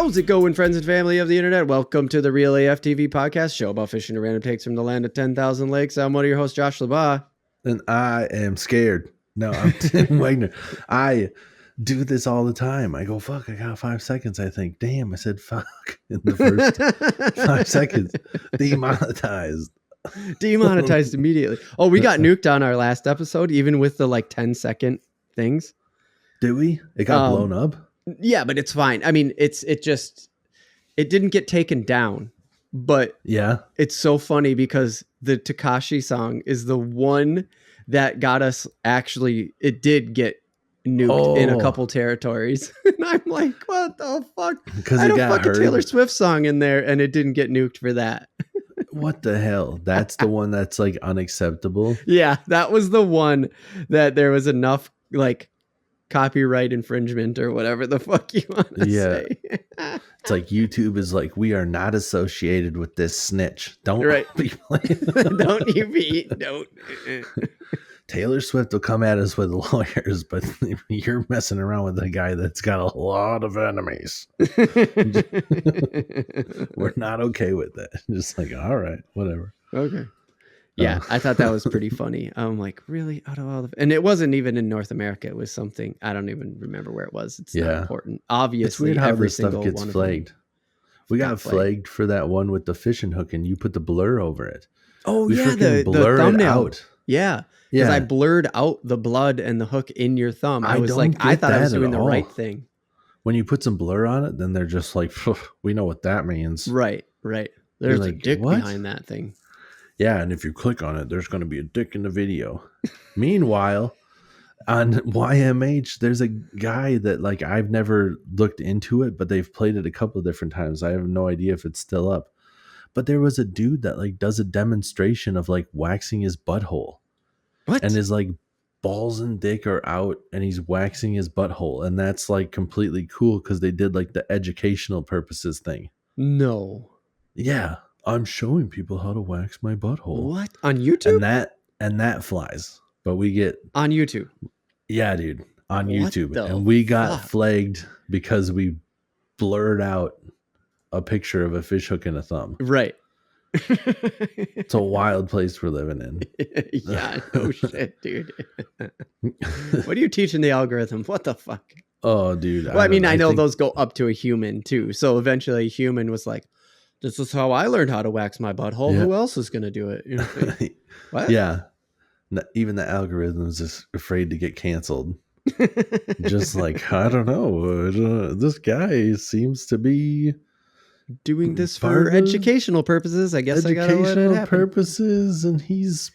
How's it going, friends and family of the internet? Welcome to the Real AF TV podcast show about fishing and random takes from the land of 10,000 lakes. I'm one of your hosts, Josh LaBaw. And I am scared. No, I'm Tim Wagner. I do this all the time. I go, fuck, I got 5 seconds, I think. Damn, I said fuck in the first 5 seconds. Demonetized. Demonetized immediately. Oh, we got nuked on our last episode, even with the 10-second things. Did we? It got blown up? Yeah, but it's fine. I mean, it didn't get taken down, but yeah, it's so funny because the Tekashi song is the one that got us it did get nuked in a couple territories. And I'm like, what the fuck? Because I had a fucking Taylor Swift song in there and it didn't get nuked for that. What the hell? That's the one that's unacceptable. Yeah, that was the one that there was enough copyright infringement or whatever the fuck you want to say. It's like YouTube is like, we are not associated with this snitch. Don't be don't you be don't. Taylor Swift will come at us with lawyers, but you're messing around with a guy that's got a lot of enemies. We're not okay with that. Just like, all right, whatever. Okay. Yeah, I thought that was pretty funny. I'm like, really? Out of all the... And it wasn't even in North America. It was something, I don't even remember where it was. It's not important. Obviously, it's weird how every stuff gets flagged. We got flagged for that one with the fishing hook, and you put the blur over it. Oh, yeah, the thumbnail. Out. Yeah, because I blurred out the blood and the hook in your thumb. I was like, I thought I was doing the right thing. When you put some blur on it, then they're just like, we know what that means. Right. There's a dick behind that thing. Yeah, and if you click on it, there's going to be a dick in the video. Meanwhile, on YMH, there's a guy that I've never looked into it, but they've played it a couple of different times. I have no idea if it's still up. But there was a dude that does a demonstration of waxing his butthole. What? And his balls and dick are out and he's waxing his butthole. And that's completely cool because they did the educational purposes thing. No. Yeah. I'm showing people how to wax my butthole. What? On YouTube? And that flies. But we get on YouTube. Yeah, dude. On YouTube. And we got flagged because we blurred out a picture of a fish hook and a thumb. Right. It's a wild place we're living in. Yeah, no shit, dude. What are you teaching the algorithm? What the fuck? Oh, dude. Well, I know those go up to a human too. So eventually a human was like, this is how I learned how to wax my butthole. Yeah. Who else is going to do it? You know? What? Yeah. Even the algorithm is just afraid to get canceled. Just I don't know. This guy seems to be doing this for educational purposes. I guess I got to let it happen. Purposes, and he's,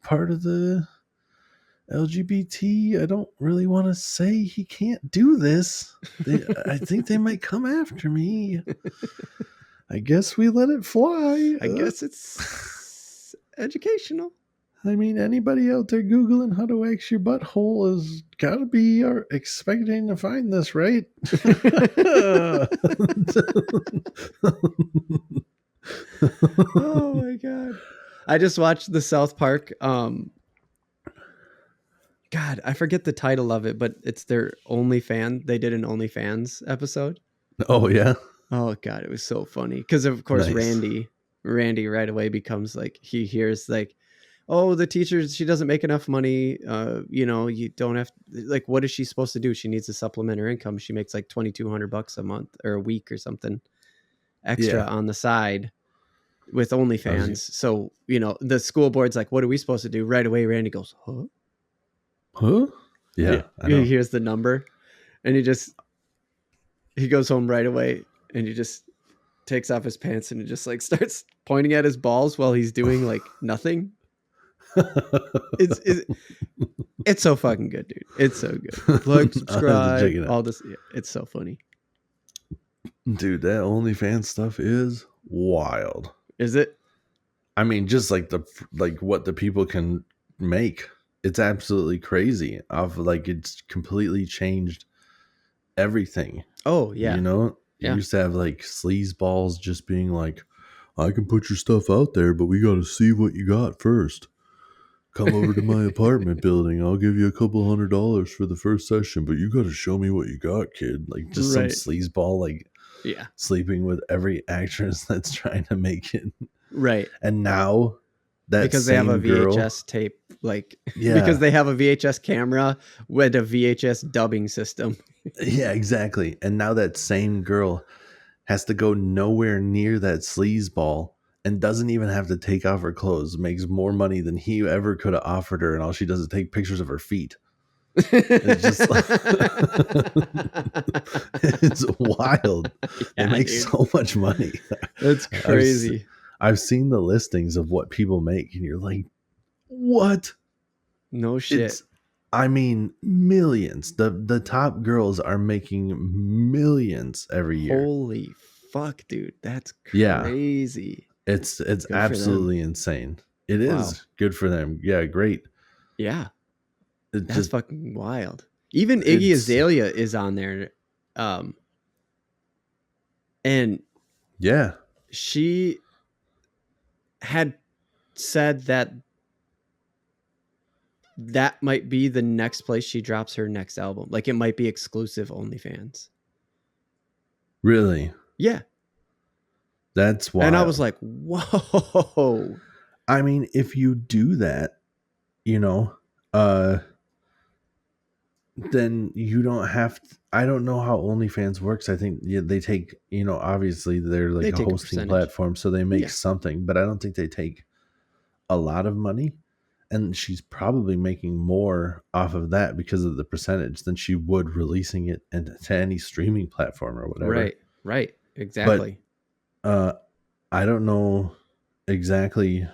part of the LGBT. I don't really want to say he can't do this. I think they might come after me. I guess we let it fly. I guess it's educational. I mean, anybody out there Googling how to wax your butthole has got to be expecting to find this, right? Oh, my God. I just watched the South Park. God, I forget the title of it, but it's their OnlyFans. They did an OnlyFans episode. Oh, yeah? Oh God, it was so funny because of course Randy right away becomes he hears oh, the teacher, she doesn't make enough money. You don't have what is she supposed to do? She needs to supplement her income. She makes $2,200 a month or a week or something extra on the side with OnlyFans. So the school board's like, what are we supposed to do? Right away, Randy goes, huh? Yeah, he hears the number, and he goes home right away. And he just takes off his pants and he just starts pointing at his balls while he's doing nothing. It's so fucking good, dude. It's so good. Subscribe, all this. Yeah, it's so funny. Dude, that OnlyFans stuff is wild. Is it? I mean, just what the people can make. It's absolutely crazy. It's completely changed everything. Oh, yeah. You used to have sleaze balls just being I can put your stuff out there, but we got to see what you got first. Come over to my apartment building. I'll give you $200 for the first session, but you got to show me what you got, kid. Some sleazeball Yeah. sleeping with every actress that's trying to make it. Right. And now that because they have a same girl, VHS tape, like yeah, because they have a VHS camera with a VHS dubbing system. yeah, exactly. And now that same girl has to go nowhere near that sleazeball and doesn't even have to take off her clothes, makes more money than he ever could have offered her, and all she does is take pictures of her feet. It's just it's wild. They make so much money. That's crazy. I've seen the listings of what people make, and you're like, what? No shit. It's, I mean, millions. The top girls are making millions every year. Holy fuck, dude. That's crazy. Yeah. It's absolutely insane. It is good for them. Yeah, great. Yeah. That's fucking wild. Even Iggy Azalea is on there. And yeah, she had said that might be the next place she drops her next album. Like it might be exclusive OnlyFans. Really? Yeah. That's wild. And I was like, whoa. I mean, if you do that, you know, then you don't have to, I don't know how OnlyFans works. I think they take, you know, obviously they're like a hosting platform, so they make something, but I don't think they take a lot of money. And she's probably making more off of that because of the percentage than she would releasing it to any streaming platform or whatever. Right. Exactly. But I don't know exactly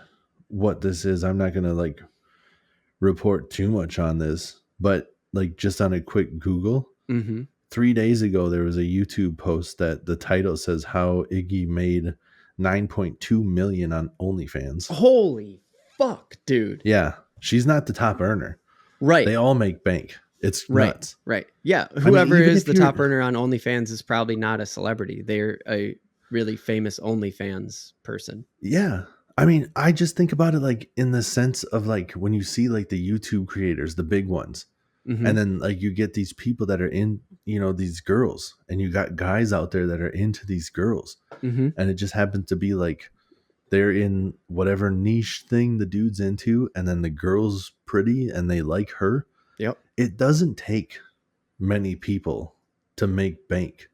what this is. I'm not going to like report too much on this, but like just on a quick Google, 3 days ago, there was a YouTube post that the title says how Iggy made 9.2 million on OnlyFans. Holy fuck, dude. Yeah. She's not the top earner. Right. They all make bank. It's nuts. Right. Yeah. Whoever is the top earner on OnlyFans is probably not a celebrity. They're a really famous OnlyFans person. Yeah. I mean, I just think about it like in the sense of like when you see like the YouTube creators, the big ones, and then like you get these people that are in, you know, these girls, and you got guys out there that are into these girls, and it just happens to be like they're in whatever niche thing the dude's into, and then the girl's pretty and they like her. Yep. It doesn't take many people to make bank.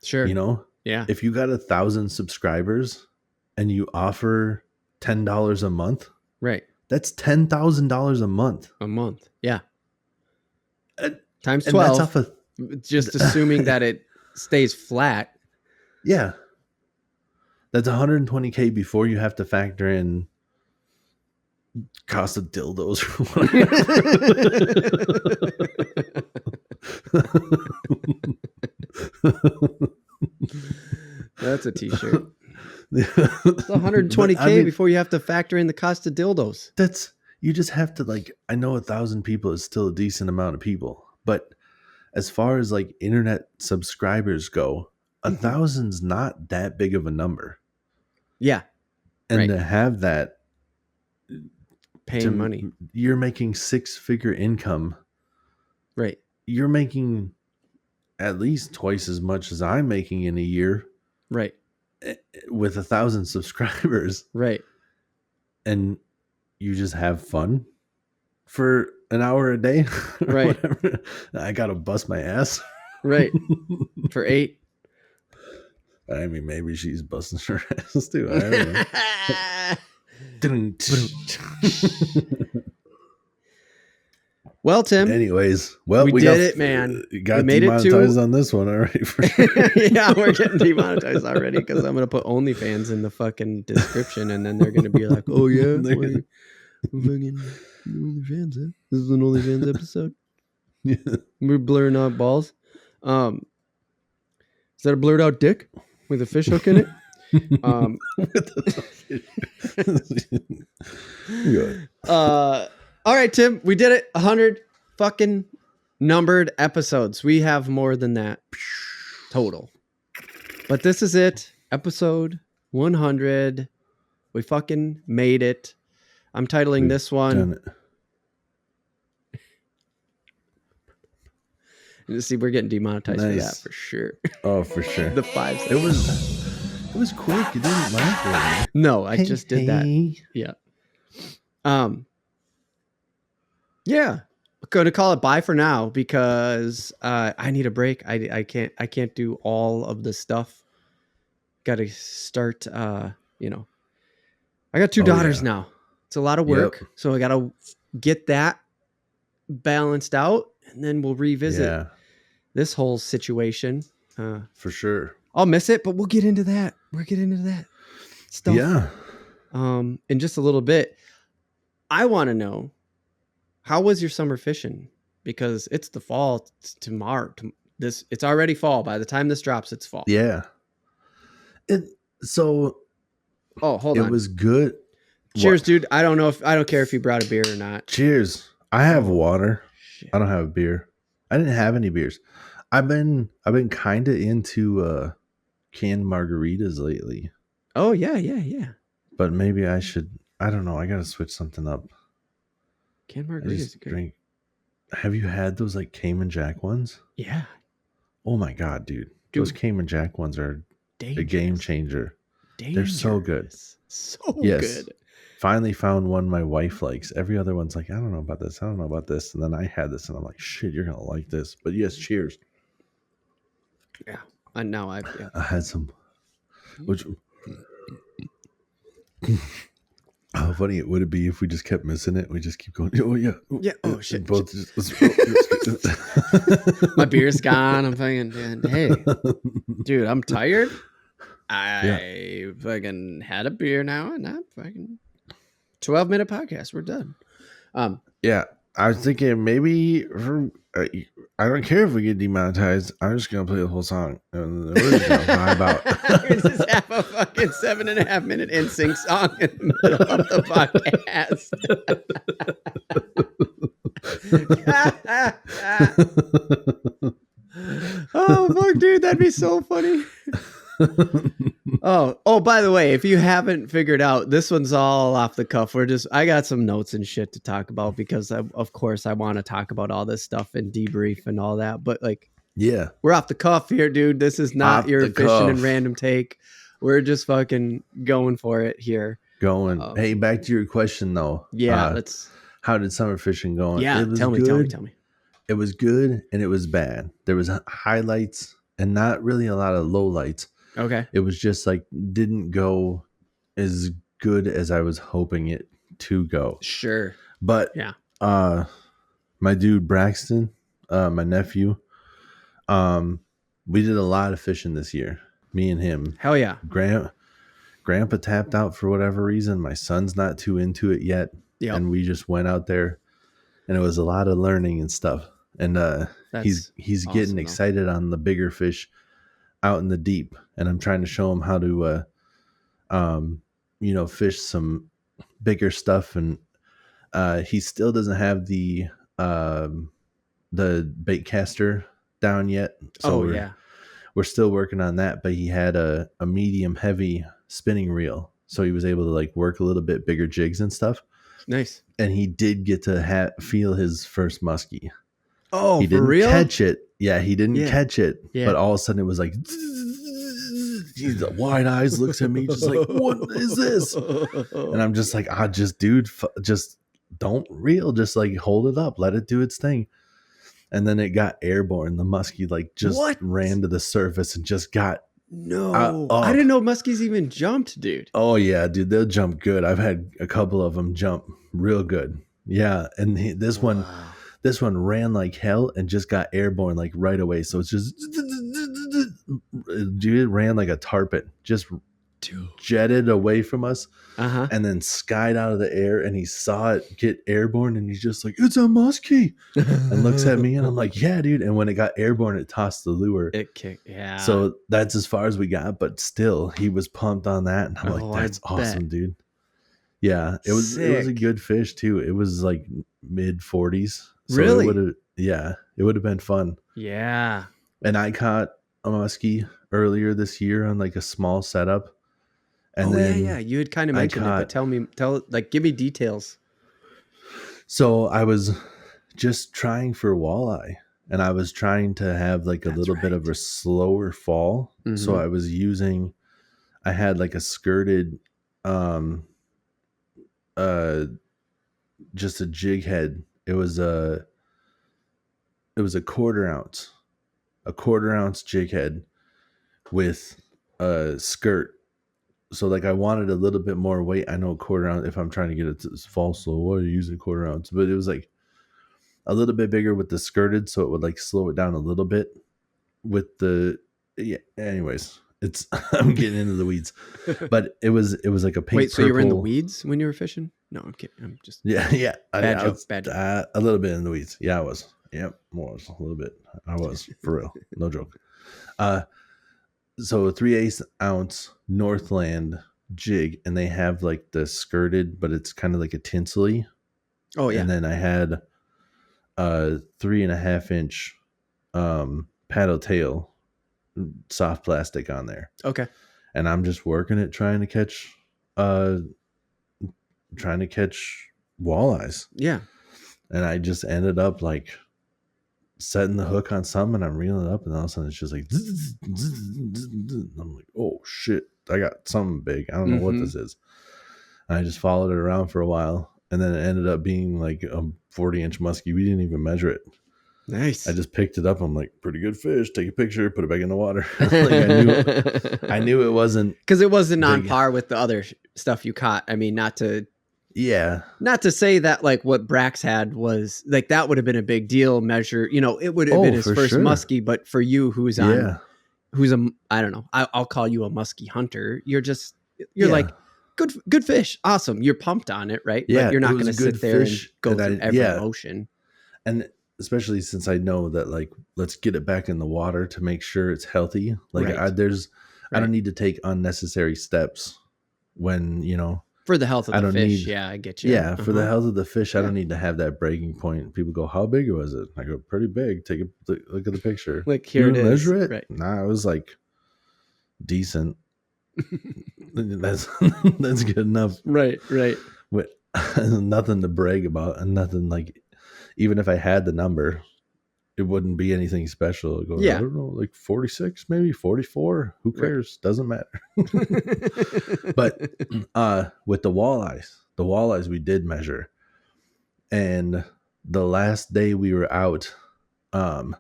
Sure. You know? Yeah. If you got 1,000 subscribers and you offer $10 a month, right? That's $10,000 a month. A month. Yeah. Times 12. That's off just assuming that it stays flat. Yeah. That's $120K before you have to factor in cost of dildos or whatever. That's a t-shirt. It's 120K before you have to factor in the cost of dildos. You just have to like, I know 1,000 people is still a decent amount of people, but as far as like internet subscribers go, 1,000's not that big of a number. Yeah. And to have that paying money, you're making 6-figure income. Right. You're making at least twice as much as I'm making in a year. Right. With 1,000 subscribers. Right. And you just have fun for an hour a day. Right. Whatever. I got to bust my ass. Right. For 8. I mean, maybe she's busting her ass too. I don't know. Well, Tim. Anyways, we did it, man. Got demonetized on this one already. Yeah, we're getting demonetized already because I'm going to put OnlyFans in the fucking description, and then they're going to be like, "Oh yeah, fucking OnlyFans. Huh? This is an OnlyFans episode. Yeah. We're blurring out balls. Is that a blurred out dick with a fish hook in it?" All right, Tim, we did it. 100 fucking numbered episodes. We have more than that total. But this is it. Episode 100. We fucking made it. I'm titling this one See, we're getting demonetized for that for sure. Oh, for sure. The 5 seconds. It was quick. It didn't last long. No, I just did that. Yeah. Yeah. I'm going to call it bye for now because I need a break. I can't do all of the stuff. Got to start, you know. I got 2 daughters now. It's a lot of work. So I got to get that balanced out, and then we'll revisit this whole situation. For sure. I'll miss it, but we'll get into that. We'll get into that stuff. Yeah. In just a little bit. I want to know, how was your summer fishing? Because it's the fall tomorrow. It's already fall. By the time this drops, it's fall. Yeah. Hold on. It was good. Cheers, dude. I don't care if you brought a beer or not. Cheers. I have water. Shit. I don't have a beer. I didn't have any beers. I've been kind of into canned margaritas lately. Oh yeah. But maybe I should. I don't know. I gotta switch something up. Canned margaritas. Drink. Have you had those like Cayman Jack ones? Yeah. Oh my god, dude. Those Cayman Jack ones are a game changer. They're so good. So good. Finally found one my wife likes. Every other one's like, I don't know about this. I don't know about this. And then I had this and I'm like, shit, you're going to like this. But yes, cheers. Yeah. And now I had some. Which, how funny it would be if we just kept missing it. We just keep going, oh yeah. Yeah. Oh shit. Both my beer's gone. I'm thinking, hey, dude, I'm tired. I fucking had a beer now and I'm fucking 12-minute podcast. We're done. Yeah, I was thinking maybe I don't care if we get demonetized. I'm just gonna play the whole song and we're just gonna vibe out. We just have a fucking 7.5-minute NSYNC song in the middle of the podcast. Oh fuck, dude, that'd be so funny. Oh, by the way, if you haven't figured out, this one's all off the cuff. I got some notes and shit to talk about because of course I want to talk about all this stuff and debrief and all that. But like, yeah, we're off the cuff here, dude. This is not your fishing and random take. We're just fucking going for it here. Hey, back to your question though. Yeah, how did summer fishing go? Yeah, tell me. It was good and it was bad. There was highlights and not really a lot of lowlights. Okay. It was just like didn't go as good as I was hoping it to go. Sure. But yeah. My dude Braxton, my nephew, we did a lot of fishing this year. Me and him. Hell yeah. Grandpa tapped out for whatever reason. My son's not too into it yet. Yep. And we just went out there and it was a lot of learning and stuff. And he's awesome, getting excited on the bigger fish out in the deep, and I'm trying to show him how to fish some bigger stuff. And he still doesn't have the bait caster down yet, so we're still working on that. But he had a medium heavy spinning reel, so he was able to like work a little bit bigger jigs and stuff. Nice. And he did get to feel his first muskie. Oh, he didn't catch it. Yeah, he didn't catch it. Yeah. But all of a sudden it was like, the wide eyes looks at me just like, what is this? And I'm just like, dude, just don't reel. Just like hold it up. Let it do its thing. And then it got airborne. The muskie like just ran to the surface and just got I didn't know muskies even jumped, dude. Oh yeah, dude, they'll jump good. I've had a couple of them jump real good. Yeah, and this one ran like hell and just got airborne like right away. So it's just, dude, it ran like a tarpon, just jetted away from us, and then skied out of the air. And he saw it get airborne, and he's just like, "It's a muskie," and looks at me, and I'm like, "Yeah, dude." And when it got airborne, it tossed the lure. It kicked, yeah. So that's as far as we got, but still, he was pumped on that, and I'm like, "That's awesome, dude." Yeah, it was a good fish too. It was like mid 40s. So really? It would have been fun. Yeah. And I caught a muskie earlier this year on like a small setup. And you had kind of mentioned it, but give me details. So I was just trying for walleye, and I was trying to have like a little bit of a slower fall. So I was using, I had like a skirted, just a jig head. It was a quarter ounce jig head with a skirt. So like I wanted a little bit more weight. I know a quarter ounce, if I'm trying to get it to fall slow, why are you using a quarter ounce? But it was like a little bit bigger with the skirted, so it would like slow it down a little bit with the, yeah. Anyways, it's I'm getting into the weeds, but it was like a pink. Wait, so you were in the weeds when you were fishing? No, I'm kidding. I'm just yeah. Bad joke. A little bit in the weeds. Yeah, I was. Yep, was a little bit. I was for real, no joke. So a 3/8 ounce Northland jig, and they have like the skirted, but it's kind of like a tinsely. Oh yeah. And then I had a 3.5 inch paddle tail soft plastic on there. Okay. And I'm just working it, trying to catch walleyes. Yeah. And I just ended up like setting the hook on some, and I'm reeling it up, and all of a sudden it's just like zzz, zzz, zzz, zzz. I'm like, oh shit, I got something big. I don't know what this is. And I just followed it around for a while, and then it ended up being like a 40-inch muskie. We didn't even measure it. Nice. I just picked it up. I'm like, pretty good fish. Take a picture, put it back in the water. Like I knew it wasn't, because it wasn't on par with the other stuff you caught. I mean, not to say that like what Brax had was like, that would have been a big deal measure. You know, it would have been his first muskie, but for you who's I don't know, I'll call you a muskie hunter. You're like, good fish. Awesome. You're pumped on it, right? Yeah. But you're not going to sit there and go through every emotion. And especially since I know that like, let's get it back in the water to make sure it's healthy. Like I don't need to take unnecessary steps when, you know, for the health of the fish. I get you. Yeah. For the health of the fish, I don't need to have that breaking point. People go, how big was it? I go, pretty big. Take a look at the picture. Like, here it is. Measure it? Right. Nah, it was like decent. That's good enough. Right. But nothing to brag about, and nothing like, even if I had the number, it wouldn't be anything special. I'd go, I don't know, like 46, maybe 44. Who cares? Right. Doesn't matter. But with the walleyes we did measure. And the last day we were out, the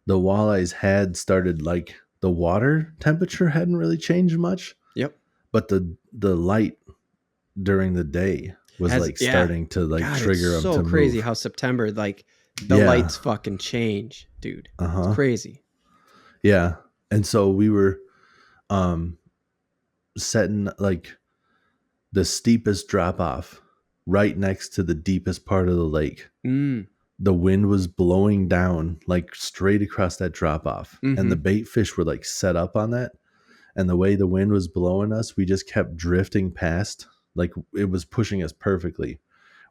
walleyes had started, like, the water temperature hadn't really changed much. Yep. But the light during the day was starting to trigger them. So crazy move. How September, like, the lights fucking change, dude. It's crazy. Yeah. And so we were setting like the steepest drop off right next to the deepest part of the lake. The wind was blowing down like straight across that drop off, and the bait fish were like set up on that. And the way the wind was blowing us, we just kept drifting past. Like, it was pushing us perfectly,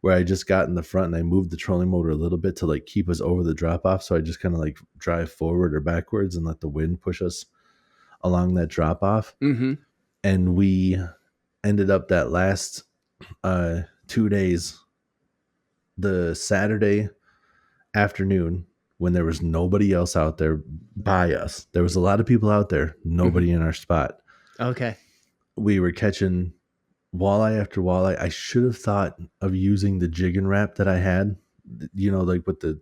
where I just got in the front and I moved the trolling motor a little bit to like keep us over the drop off. So I just kind of like drive forward or backwards and let the wind push us along that drop off. And we ended up that last 2 days, the Saturday afternoon, when there was nobody else out there by us. There was a lot of people out there, nobody in our spot. Okay. We were catching walleye after walleye. I should have thought of using the jig and wrap that I had, you know, like with the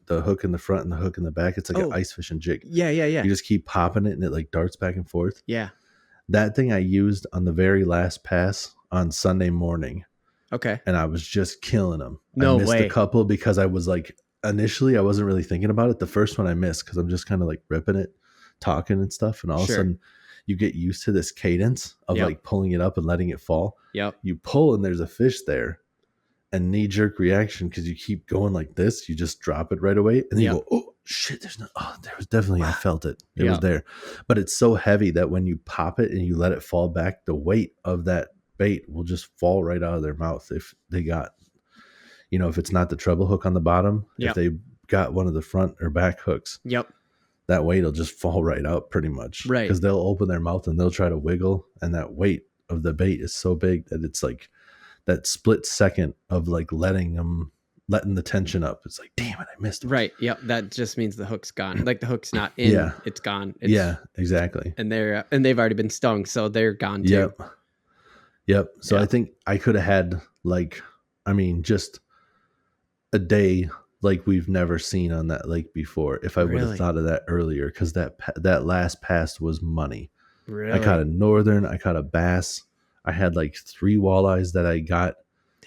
hook in the front and the hook in the back. It's like an ice fishing jig. Yeah. You just keep popping it and it like darts back and forth. Yeah. That thing I used on the very last pass on Sunday morning. Okay. And I was just killing them. I missed a couple because I was like, initially I wasn't really thinking about it. The first one I missed because I'm just kind of like ripping it, talking and stuff. And all of a sudden you get used to this cadence of like pulling it up and letting it fall. Yep. You pull and there's a fish there, and knee jerk reaction, because you keep going like this, you just drop it right away. And then you go, oh shit, there was definitely, I felt it. It was there. But it's so heavy that when you pop it and you let it fall back, the weight of that bait will just fall right out of their mouth. If they got, you know, if it's not the treble hook on the bottom, if they got one of the front or back hooks. Yep. That weight will just fall right out pretty much. Right. Because they'll open their mouth and they'll try to wiggle. And that weight of the bait is so big that it's like that split second of like letting them letting the tension up. It's like, damn it, I missed it. Right. Yep. That just means the hook's gone. Like the hook's not in, it's gone. Yeah, exactly. And they've already been stung, so they're gone too. Yep. So I think I could have had just a day like we've never seen on that lake before if I would have thought of that earlier, because that last pass was money. Really? I caught a northern, I caught a bass. I had like 3 walleyes that I got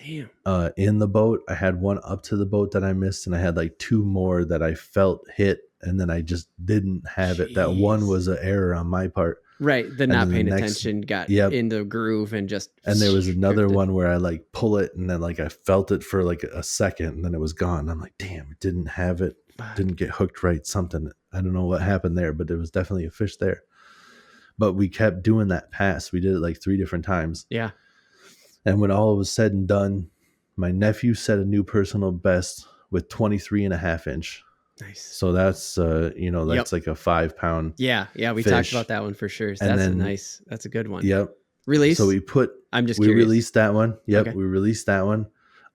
in the boat. I had one up to the boat that I missed, and I had like 2 more that I felt hit, and then I just didn't have it. That one was an error on my part. Right. The not paying attention got in the groove and just. And there was another one where I like pull it, and then like I felt it for like a second, and then it was gone. I'm like, damn, it didn't have it. Didn't get hooked right. Something. I don't know what happened there, but there was definitely a fish there. But we kept doing that pass. We did it like 3 different times. Yeah. And when all was said and done, my nephew set a new personal best with 23.5 inch. Nice. So that's, that's like a 5 pound. Yeah. Yeah. We talked about that one for sure. So that's a good one. Yep. Release. So we curious. released that one. Yep. Okay. We released that one.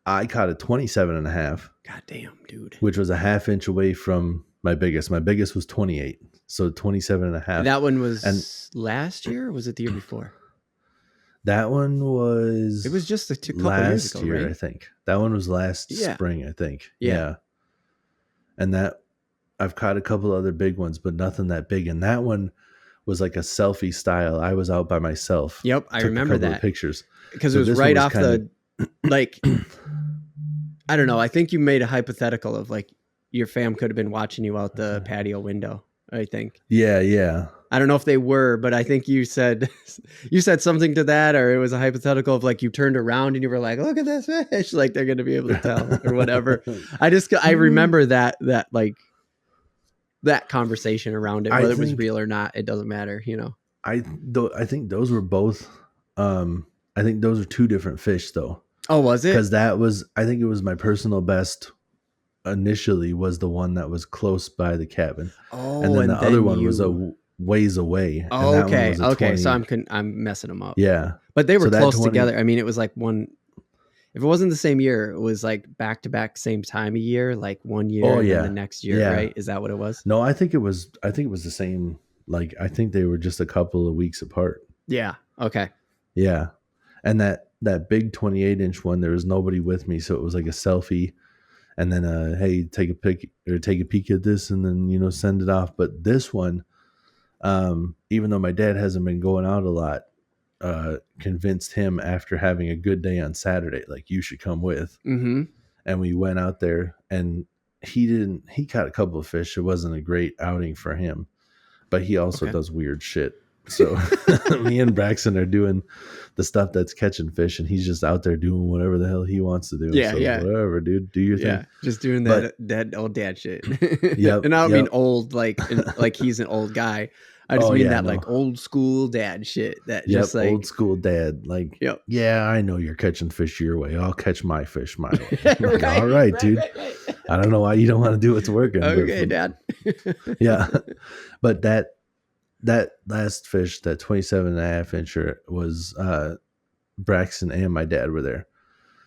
I caught a 27.5. God damn, dude. Which was a 1/2 inch away from my biggest. My biggest was 28. So 27.5. That one was last year, or was it the year before? That one was. It was just a couple years ago, year, right? I think. That one was last spring, I think. Yeah. And that I've caught a couple other big ones, but nothing that big. And that one was like a selfie style. I was out by myself. Yep, I remember that. Pictures because it was right off the like. I don't know. I think you made a hypothetical of like your fam could have been watching you out the patio window. I think. Yeah. I don't know if they were, but I think you said something to that, or it was a hypothetical of like you turned around and you were like, "Look at this fish!" Like they're gonna be able to tell or whatever. I remember that like that conversation around it, whether it was real or not. It doesn't matter, you know. I think those were both. I think those are 2 different fish, though. Oh, was it? Because I think it was my personal best. Initially was the one that was close by the cabin. Oh, and then the other one was a ways away. Oh, okay. Okay. So I'm messing them up. Yeah. But they were close together. I mean, it was like one, if it wasn't the same year, it was like back to back, same time of year, like one year and then the next year, right? Is that what it was? No, I think it was the same. Like, I think they were just a couple of weeks apart. Yeah. Okay. Yeah. And that big 28 inch one, there was nobody with me. So it was like a selfie. And then, hey, take a peek at this, and then, send it off. But this one, even though my dad hasn't been going out a lot, convinced him after having a good day on Saturday, like, you should come with. Mm-hmm. And we went out there, and he caught a couple of fish. It wasn't a great outing for him, but he also does weird shit. So me and Braxton are doing the stuff that's catching fish, and he's just out there doing whatever the hell he wants to do. Yeah, so whatever, dude. Do your thing. Yeah, just doing that old dad shit. Yep. And I don't mean old like he's an old guy. I just mean like old school dad shit. That just like old school dad. Like, yeah, I know you're catching fish your way. I'll catch my fish my way. Like, all right, dude. Right. I don't know why you don't want to do what's working. Okay, Dad. Yeah, but that last fish, that 27.5 incher, was Braxton and my dad were there.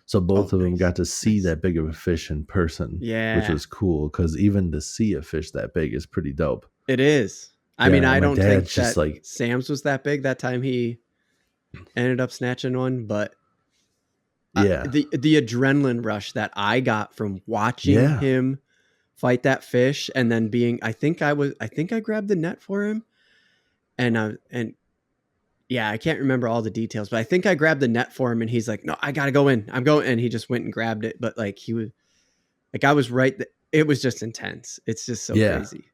So both of them got to see that big of a fish in person. Yeah. Which was cool, because even to see a fish that big is pretty dope. It is. I mean, I don't think just that like Sam's was that big that time he ended up snatching one, but the adrenaline rush that I got from watching him fight that fish, and then I think I grabbed the net for him. And yeah, I can't remember all the details, but I think I grabbed the net for him, and he's like, "No, I gotta go in. I'm going." And he just went and grabbed it. But like he was, like I was right. It was just intense. It's just so crazy.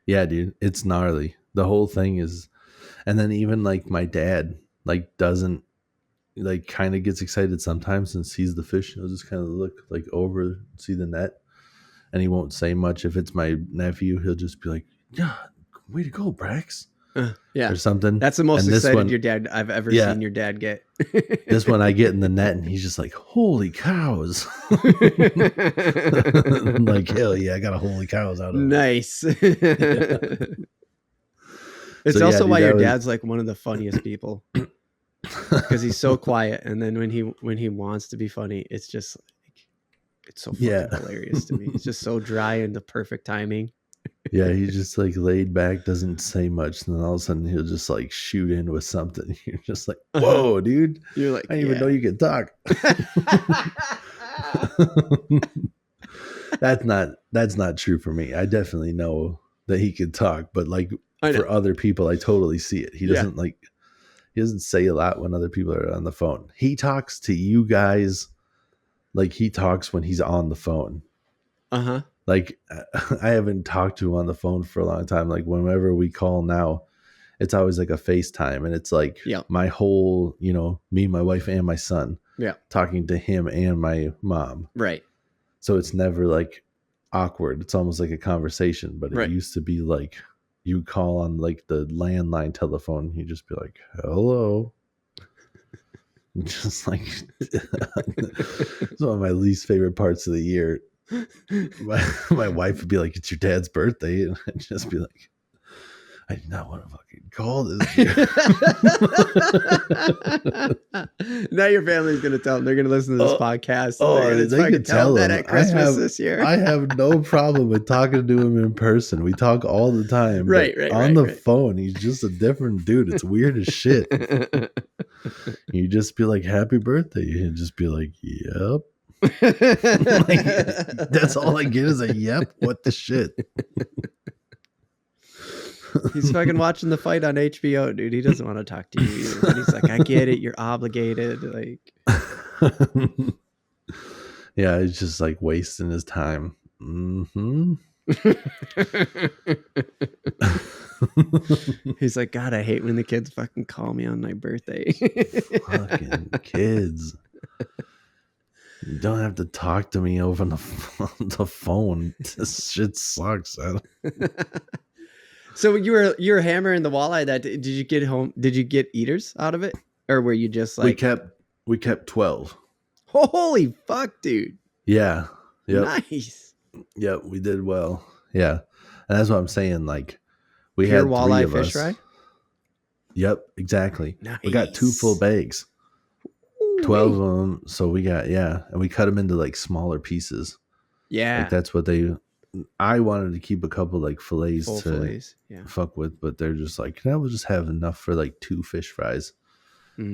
Yeah, dude, it's gnarly. The whole thing is, and then even like my dad, like doesn't like kind of gets excited sometimes and sees the fish. He'll just kind of look like over, see the net, and he won't say much. If it's my nephew, he'll just be like, "Yeah, way to go, Brax." Or something. That's the most excited your dad I've ever seen your dad get. This one I get in the net, and he's just like, "Holy cows!" I'm like, hell yeah, I got a holy cows out of it. Nice. It's also why your dad's like one of the funniest people, because he's so quiet, and then when he wants to be funny, it's just like It's so fucking hilarious to me. It's just so dry and the perfect timing. Yeah, he's just like laid back, doesn't say much, and then all of a sudden he'll just like shoot in with something. You're just like, whoa, dude. You're like, I didn't even know you could talk. That's not true for me. I definitely know that he could talk, but like for other people, I totally see it. He doesn't he doesn't say a lot when other people are on the phone. He talks to you guys like he talks when he's on the phone. Uh-huh. Like I haven't talked to him on the phone for a long time. Like whenever we call now, it's always like a FaceTime, and it's like my whole, me, my wife, and my son talking to him and my mom. Right. So it's never like awkward. It's almost like a conversation, but it used to be like you call on like the landline telephone. You just be like, hello. Just like it's one of my least favorite parts of the year. My wife would be like, it's your dad's birthday. And I'd just be like, I did not want to fucking call this year. Now your family's going to tell them. They're going to listen to this podcast. They can tell them that at Christmas this year. I have no problem with talking to him in person. We talk all the time. Right. On the phone, he's just a different dude. It's weird as shit. You just be like, happy birthday. You just be like, yep. Like, that's all I get is a yep. What the shit? He's fucking watching the fight on HBO, dude. He doesn't want to talk to you either. But he's like, I get it. You're obligated. Like, yeah, he's just like wasting his time. Mm-hmm. He's like, God, I hate when the kids fucking call me on my birthday. Fucking kids. You don't have to talk to me over the phone. This shit sucks. So you were hammering the walleye. That did you get home? Did you get eaters out of it, or were you just like we kept 12? Holy fuck, dude! Yeah. Yep. Nice. Yep, we did well. Yeah, and that's what I'm saying. Like we Pure had walleye 3 of fish us. fry. Yep, exactly. Nice. We got 2 full bags. 12 of them. So we got and we cut them into like smaller pieces. Yeah, like that's what I wanted to keep a couple like fillets fuck with, but they're just like, we'll just have enough for like 2 fish fries,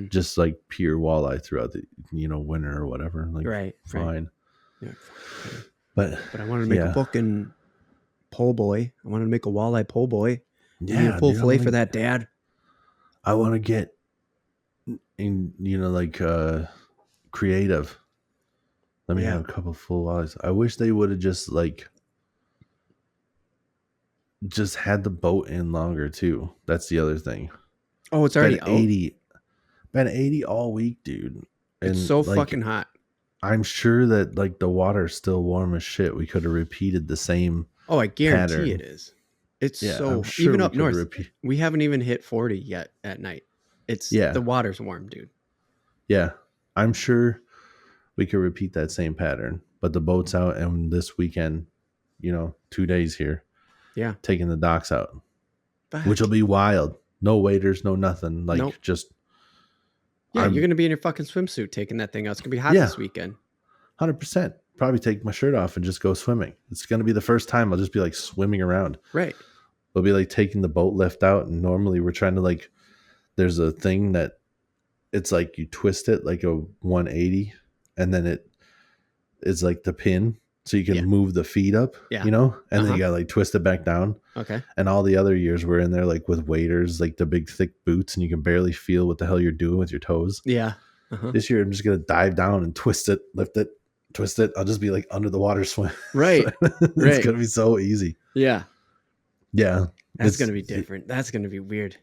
just like pure walleye throughout the winter or whatever. Like fine. Yeah. But I wanted to make a fucking po' boy. I wanted to make a walleye po' boy. Yeah, need a full fillet for that, Dad. I want to get creative. Let me have a couple full walleyes. I wish they would have just had the boat in longer too. That's the other thing. Oh, it's already out. 80. Been 80 all week, dude. And it's so fucking hot. I'm sure that the water's still warm as shit. We could have repeated the same. Oh, I guarantee pattern. it is. It's sure even up north. We haven't even hit 40 yet at night. It's the water's warm, dude. Yeah, I'm sure we could repeat that same pattern. But the boat's out, and this weekend, 2 days here. Yeah, taking the docks out, which will be wild. No waiters, no nothing. Just. Yeah, you're gonna be in your fucking swimsuit taking that thing out. It's gonna be hot this weekend. 100%. Probably take my shirt off and just go swimming. It's gonna be the first time I'll just be swimming around. Right. We'll be taking the boat lift out, and normally we're trying to there's a thing that it's you twist it like a 180, and then it's the pin. So you can move the feet up, and then you got twist it back down. Okay. And all the other years we're in there with waders, the big thick boots, and you can barely feel what the hell you're doing with your toes. Yeah. This year I'm just gonna dive down and twist it, lift it, twist it. I'll just be under the water swim. Right. It's gonna be so easy. Yeah. Yeah. That's gonna be different. That's gonna be weird.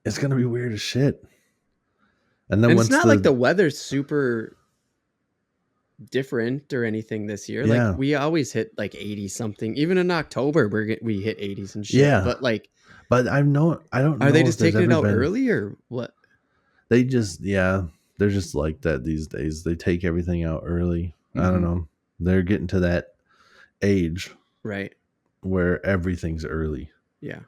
It's gonna be weird as shit. And then it's not like the weather's super different or anything this year. We always hit 80 something. Even in October we hit 80s and shit. Yeah. But I don't know. Are they just taking it out early or what? They just they're just like that these days. They take everything out early. I don't know. They're getting to that age, right, where everything's early. Yeah.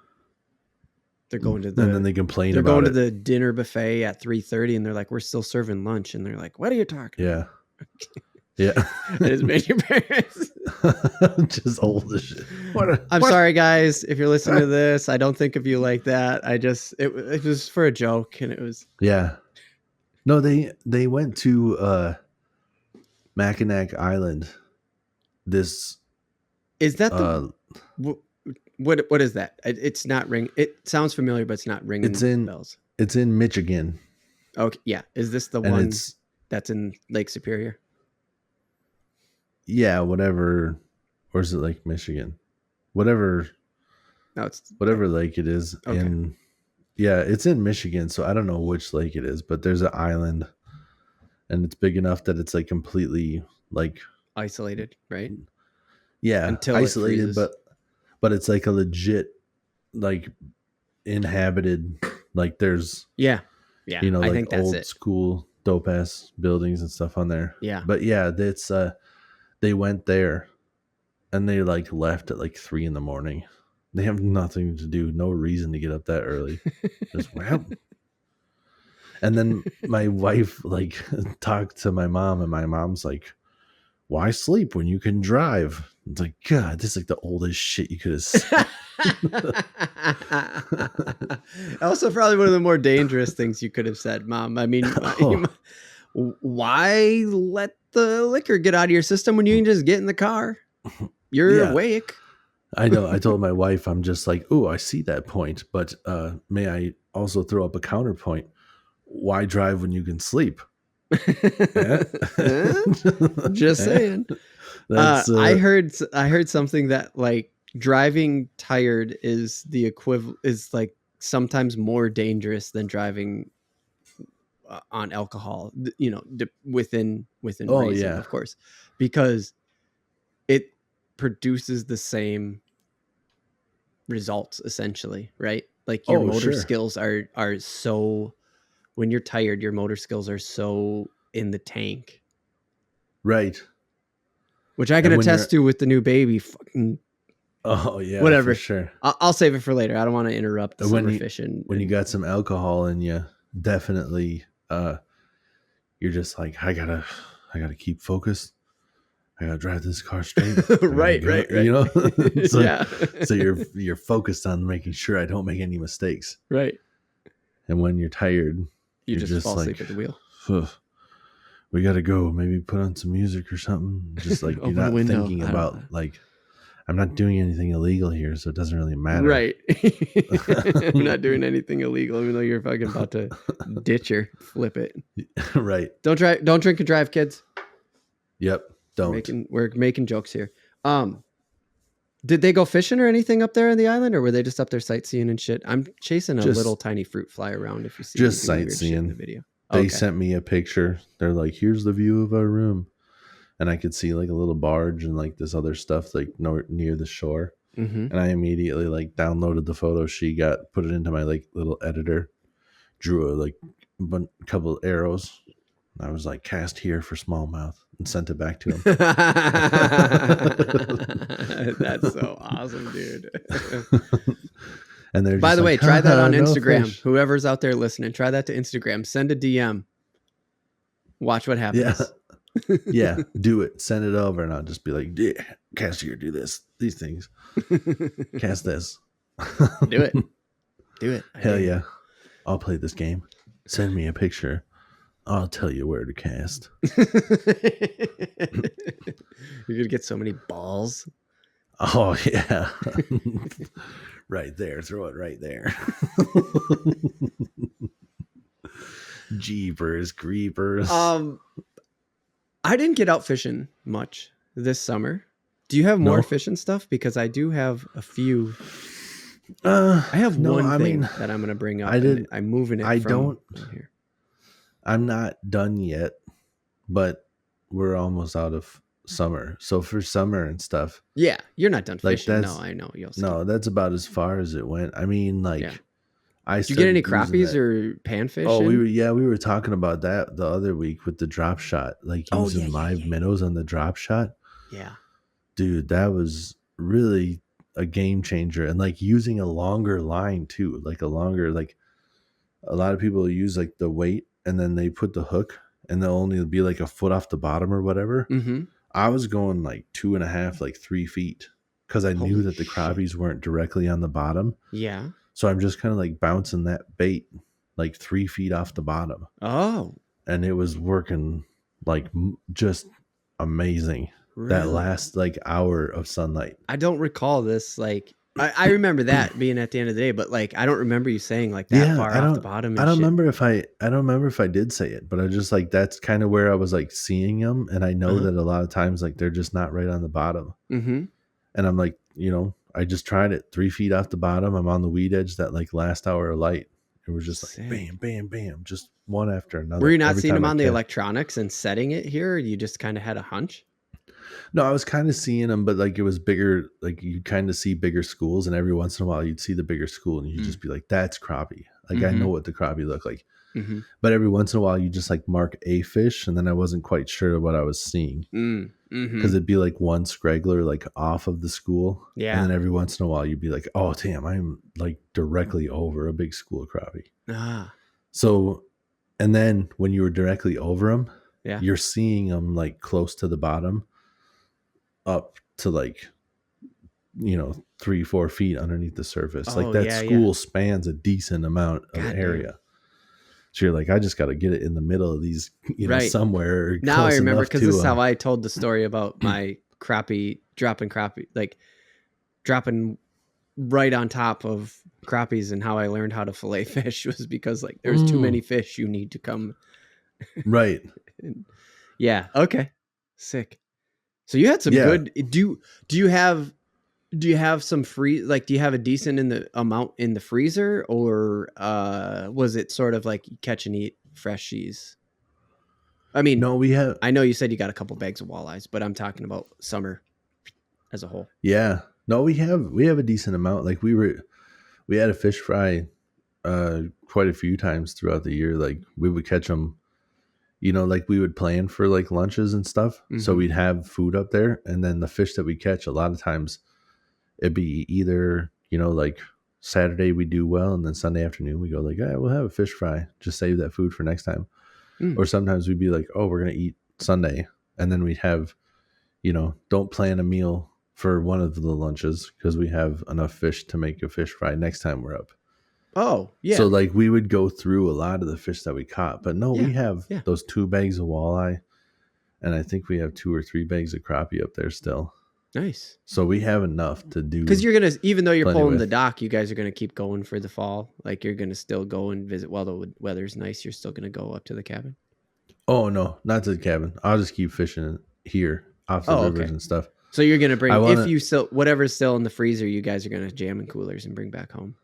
They're going to and then they complain they're about going to the dinner buffet at 3:30 and they're like, we're still serving lunch, and they're like, what are you talking about? Yeah. I just made your parents. Just old as shit. I'm sorry, guys, if you're listening to this. I don't think of you like that. It was for a joke, and it was. Yeah. No, they went to Mackinac Island. This Is that the what is that? It's not ring. It sounds familiar, but it's not ringing bells. It's in Michigan. Okay, yeah. Is this the one that's in Lake Superior? Yeah, whatever. Or is it Lake Michigan? Whatever. No, it's whatever lake it is. Okay. Yeah, it's in Michigan, so I don't know which lake it is, but there's an island, and it's big enough that it's like completely like isolated, right? Yeah, until isolated, but it's like a legit like inhabited, like there's yeah, you know, like I think that's old school dope ass buildings and stuff on there. Yeah, but yeah, it's they went there and they like left at like 3 a.m. They have nothing to do, no reason to get up that early. Just wow. And then my wife like talked to my mom, and my mom's like, why sleep when you can drive? It's like, God, this is like the oldest shit you could have said. Also, probably one of the more dangerous things you could have said, Mom. I mean, why let the liquor get out of your system when you can just get in the car? You're awake. I know. I told my wife, I'm just like, oh, I see that point, but may I also throw up a counterpoint? Why drive when you can sleep? Just saying. I heard something that like driving tired is the equivalent, is like sometimes more dangerous than driving on alcohol, you know, within reason, of course, because it produces the same results essentially, right? Like your motor skills are so, when you're tired, your motor skills are so in the tank, right? Which I can attest to with the new baby. Fucking whatever. For sure. I'll save it for later. I don't want to interrupt the summer fishing. When you got some alcohol in you, definitely, you're just like, I gotta keep focused. I gotta drive this car straight. right. You know, so you're focused on making sure I don't make any mistakes. Right. And when you're tired, you just fall asleep at the wheel. We gotta go. Maybe put on some music or something. Just like you're not thinking about like, I'm not doing anything illegal here, so it doesn't really matter. Right. I'm not doing anything illegal, even though you're fucking about to ditch her, flip it. Right. Don't drink and drive, kids. Yep. Don't. We're making jokes here. Did they go fishing or anything up there on the island, or were they just up there sightseeing and shit? I'm chasing a little tiny fruit fly around. If you see just sightseeing in the video. They sent me a picture. They're like, here's the view of our room. And I could see like a little barge and like this other stuff like near the shore. Mm-hmm. And I immediately like downloaded the photo she got, put it into my like little editor, drew a couple of arrows. I was like, cast here for smallmouth, and sent it back to him. That's so awesome, dude. And they're by the way, try that on Instagram. Whoever's out there listening, try that to Instagram. Send a DM. Watch what happens. Yeah, do it. Send it over, and I'll just be like, yeah, cast here, do these things. Cast this. Do it. Hell yeah. I'll play this game. Send me a picture. I'll tell you where to cast. You're going to get so many balls. Oh, yeah. Right there. Throw it right there. Jeepers, creepers. I didn't get out fishing much this summer. Do you have more fishing stuff? Because I do have a few. I have one thing that I'm going to bring up. I'm moving it from here. I'm not done yet, but we're almost out of summer. So for summer and stuff. Yeah, you're not done fishing. No, I know. No, that's about as far as it went. I mean, like, did you get any crappies or panfish? Oh, we were talking about that the other week with the drop shot, like using live minnows on the drop shot. Yeah, dude, that was really a game changer. And like using a longer line too, like a lot of people use like the weight and then they put the hook and they'll only be like a foot off the bottom or whatever. Mm-hmm. I was going like 2.5, like 3 feet, because I knew Holy that the shit. crappies weren't directly on the bottom. Yeah. So I'm just kind of like bouncing that bait like 3 feet off the bottom. Oh, And it was working like just amazing. That really? last like hour of sunlight. I don't recall this. Like, I remember that being at the end of the day, but like, I don't remember you saying like that Yeah, far off the bottom I and don't shit. remember if I don't remember if I did say it, but I just like that's kind of where I was like seeing them, and I know Uh-huh. that a lot of times like they're just not right on the bottom. Mm-hmm. And I'm like, I just tried it 3 feet off the bottom. I'm on the weed edge that like last hour of light. It was just like Sick. bam, bam, bam, just one after Were another. you not Every seeing time them I on the catch. electronics and setting it here? Or you just kind of had a hunch? No, I was kind of seeing them, but like it was bigger. Like you kind of see bigger schools, and every once in a while you'd see the bigger school, and you'd just be like, "That's crappie." Like I Mm-hmm. know what the crappie look like. Mm-hmm. But every once in a while you just like mark a fish, and then I wasn't quite sure what I was seeing, Mm-hmm. because it'd be like one scraggler like off of the school, and Yeah. then every once in a while you'd be like, "Oh damn, I'm like directly over a big school of crappie." Ah. So, and then when you were directly over them, Yeah. you're seeing them like close to the bottom, up to like 3-4 feet underneath the surface. Like Oh, that yeah, school spans a decent amount of God area. damn. So you're like, I just got to get it in the middle of these, Right. somewhere Now I close remember enough because to this is how I told the story about my dropping crappie, like dropping right on top of crappies, and how I learned how to fillet fish was because like there's too many fish. You need to come. right. Yeah. Okay. Sick. So you had some Yeah. good. Do you have some free, like, do you have a decent in the amount in the freezer, or was it sort of like catch and eat freshies? I mean, No, we have, I know you said you got a couple bags of walleyes, but I'm talking about summer as a whole. yeah, no, we have a decent amount. Like we had a fish fry quite a few times throughout the year. Like we would catch them, like we would plan for like lunches and stuff. So Mm-hmm. we'd have food up there, and then the fish that we catch, a lot of times it'd be either, like Saturday we do well, and then Sunday afternoon we go like, yeah, we'll have a fish fry. Just save that food for next time. Or sometimes we'd be like, oh, we're gonna eat Sunday, and then we'd have, don't plan a meal for one of the lunches because we have enough fish to make a fish fry next time we're up. Oh, yeah. So like we would go through a lot of the fish that we caught, but no, we have Yeah. those 2 bags of walleye, and I think we have 2 or 3 bags of crappie up there still. Nice. So we have enough to do. Because you're gonna, even though you're plenty pulling with. the dock, you guys are gonna keep going for the fall. Like you're gonna still go and visit while the weather's nice. You're still gonna go up to the cabin. Oh no, not to the cabin. I'll just keep fishing here off the rivers and stuff. So you're gonna bring, if you still, whatever's still in the freezer, you guys are gonna jam in coolers and bring back home.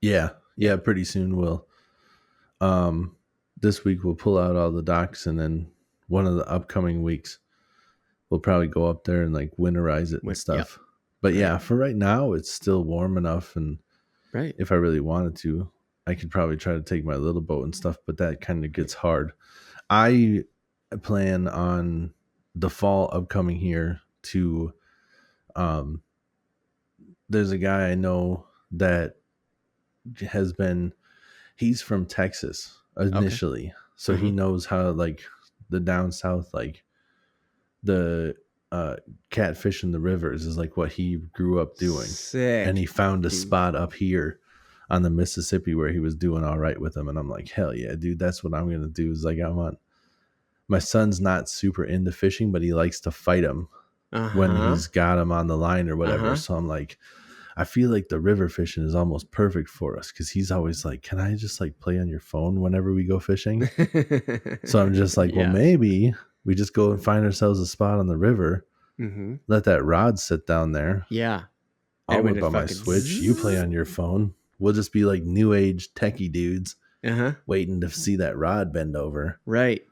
Yeah, pretty soon we'll. This week we'll pull out all the docks, and then one of the upcoming weeks we'll probably go up there and like winterize it and stuff. Yep. But yeah, for right now it's still warm enough, and if I really wanted to, I could probably try to take my little boat and stuff, but that kind of gets hard. I plan on the fall upcoming here to there's a guy I know that he's from Texas initially. Okay. So he knows how like the down south, like the catfish in the rivers is like what he grew up doing. Sick. And he found a spot up here on the Mississippi where he was doing all right with them. And I'm like, hell yeah, dude, that's what I'm going to do. Is like, my son's not super into fishing, but he likes to fight him when he's got him on the line or whatever. So I'm like, I feel like the river fishing is almost perfect for us, because he's always like, can I just like play on your phone whenever we go fishing? So I'm just like, well, maybe we just go and find ourselves a spot on the river, let that rod sit down there. Yeah. I'll whip on my Switch. You play on your phone. We'll just be like new age techie dudes waiting to see that rod bend over. Right.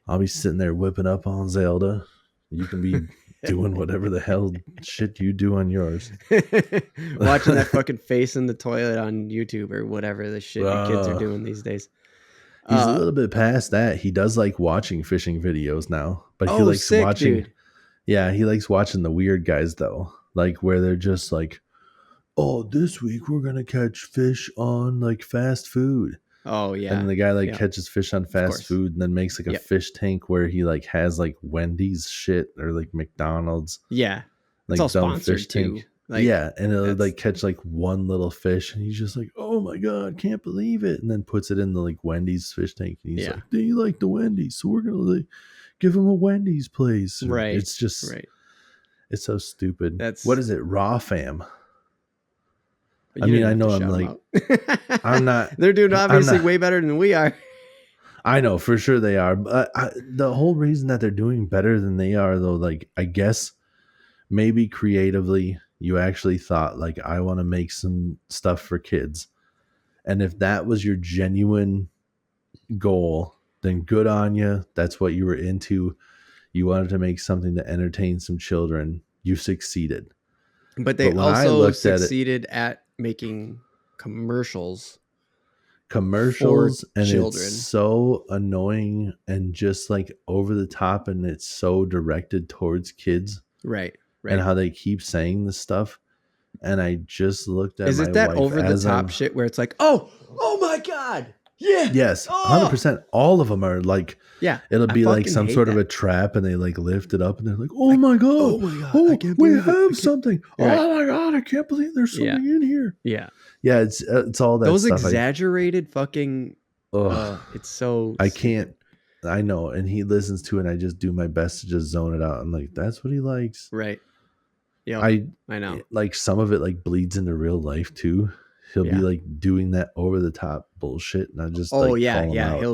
I'll be sitting there whipping up on Zelda. You can be doing whatever the hell shit you do on yours. Watching that fucking face in the toilet on YouTube or whatever the shit your kids are doing these days. He's a little bit past that. He does like watching fishing videos now, but he likes watching. Dude. Yeah, he likes watching the weird guys though, like where they're just like, oh, this week we're going to catch fish on like fast food. Oh yeah. And the guy like catches fish on fast food and then makes like a fish tank where he like has like Wendy's shit or like McDonald's. Yeah. Like it's all dumb sponsored fish too. tank. Like, yeah, and it'll like catch like one little fish and he's just like, oh my god, can't believe it. And then puts it in the like Wendy's fish tank and he's like, do you like the Wendy's? So we're gonna like give him a Wendy's place. Right. It's just it's so stupid. What is it? Raw Fam. I mean, I know I'm like I'm not they're doing obviously way better than we are. I know for sure they are. But the whole reason that they're doing better than they are though, like I guess maybe creatively you actually thought like I want to make some stuff for kids. And if that was your genuine goal, then good on you. That's what you were into. You wanted to make something to entertain some children. You succeeded. But they also succeeded at making commercials and children. It's so annoying and just like over the top, and it's so directed towards kids. Right. And how they keep saying this stuff. And I just looked at Is it that over the top shit where it's like, oh my God. Yeah. Yes. 100%. All of them are like, it'll be like some sort of a trap and they like lift it up and they're like, oh my God. Oh, we have something. Right. Oh my God. I can't believe there's something in here. Yeah. Yeah. It's all that Those stuff. Exaggerated fucking. It's so. I can't. I know. And he listens to it and I just do my best to just zone it out. I'm like, that's what he likes. Right. Yeah, I know. Like some of it like bleeds into real life too. He'll be like doing that over the top bullshit, and I just he'll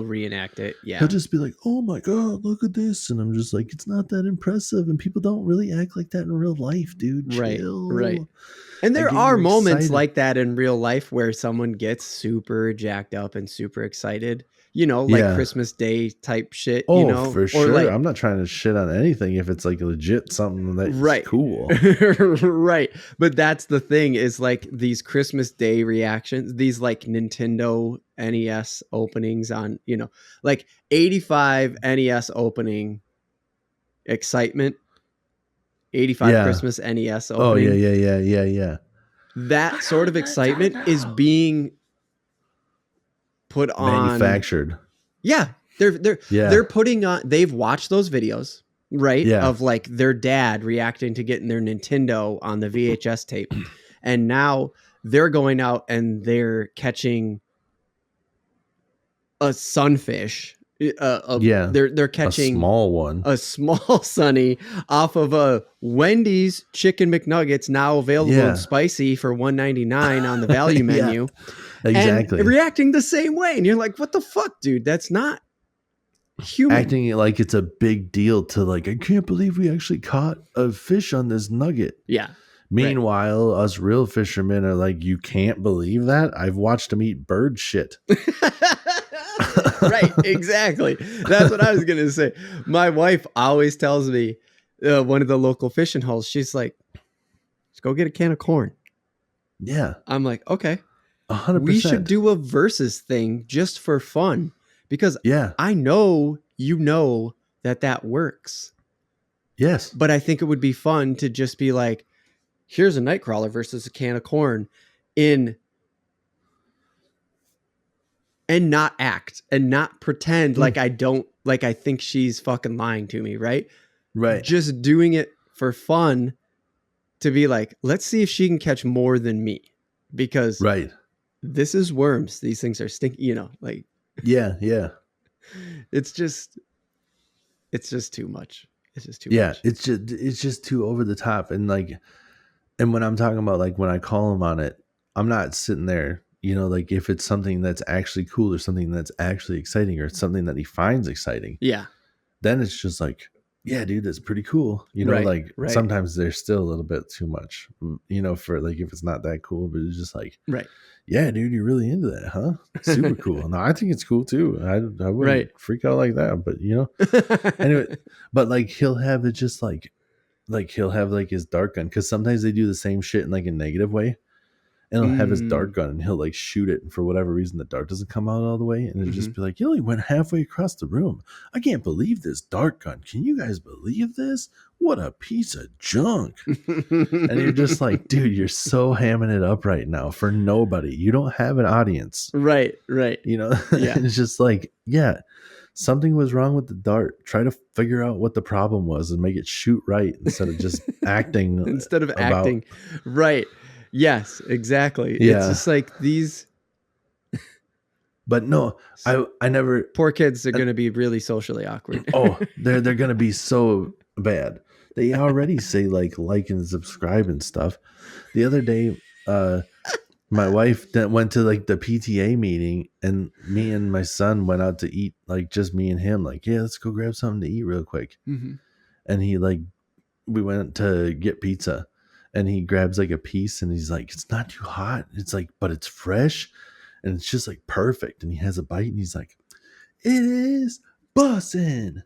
reenact it. Yeah, he'll just be like, "Oh my God, look at this," and I'm just like, "It's not that impressive," and people don't really act like that in real life, dude. Chill. Right. And there are moments like that in real life where someone gets super jacked up and super excited. You know, like Christmas Day type shit. Oh, you know? for sure. Like, I'm not trying to shit on anything if it's like legit something that's cool. Right. But that's the thing is like these Christmas Day reactions, these like Nintendo NES openings on, you know, like 85 NES opening excitement. 85 Christmas NES opening. Oh, yeah. That sort of excitement is being put on manufactured. Yeah. They're putting on, they've watched those videos, right? Yeah. Of like their dad reacting to getting their Nintendo on the VHS tape. And now they're going out and they're catching a sunfish. They're catching a small sunny off of a Wendy's chicken McNuggets, now available and spicy for $1.99 on the value menu. Exactly. And reacting the same way. And you're like, what the fuck, dude? That's not human. Acting like it's a big deal to like, I can't believe we actually caught a fish on this nugget. Yeah. Meanwhile, us real fishermen are like, you can't believe that? I've watched them eat bird shit. Right, exactly. That's what I was going to say. My wife always tells me, one of the local fishing holes, she's like, let's go get a can of corn. Yeah. I'm like, okay. 100%. We should do a versus thing just for fun because I know you know that works. Yes. But I think it would be fun to just be like, here's a nightcrawler versus a can of corn and not act and not pretend like I think she's fucking lying to me. Right. Right. Just doing it for fun to be like, let's see if she can catch more than me because this is worms. These things are stinky, you know, like, yeah. It's just too much. It's just too much. Yeah. It's just too over the top. And like, and when I'm talking about like, when I call him on it, I'm not sitting there, you know, like if it's something that's actually cool or something that's actually exciting or something that he finds exciting. Yeah. Then it's just like, yeah, dude, that's pretty cool. You know, sometimes there's still a little bit too much, you know, for like, if it's not that cool, but it's just like, yeah, dude, you're really into that, huh? Super cool. No, I think it's cool too. I wouldn't freak out like that, but you know, anyway, but like he'll have it just like he'll have like his dart gun. Cause sometimes they do the same shit in like a negative way. And he'll have his dart gun and he'll like shoot it. And for whatever reason, the dart doesn't come out all the way. And it'll just be like, you only went halfway across the room. I can't believe this dart gun. Can you guys believe this? what a piece of junk. And you're just like, dude, you're so hamming it up right now for nobody. You don't have an audience. Right. You know, Yeah. it's just like, yeah, something was wrong with the dart. Try to figure out what the problem was and make it shoot right instead of just acting. Acting. Right. Yes, exactly. Yeah. It's just like these. But no, I never. Poor kids are going to be really socially awkward. Oh, they're going to be so bad. They already say like and subscribe and stuff. The other day, my wife went to like the PTA meeting, and me and my son went out to eat, like just me and him. Like, yeah, let's go grab something to eat real quick. Mm-hmm. And we went to get pizza, and he grabs like a piece, and he's like, it's not too hot. It's like, but it's fresh. And it's just like perfect. And he has a bite and he's like, it is bussin'.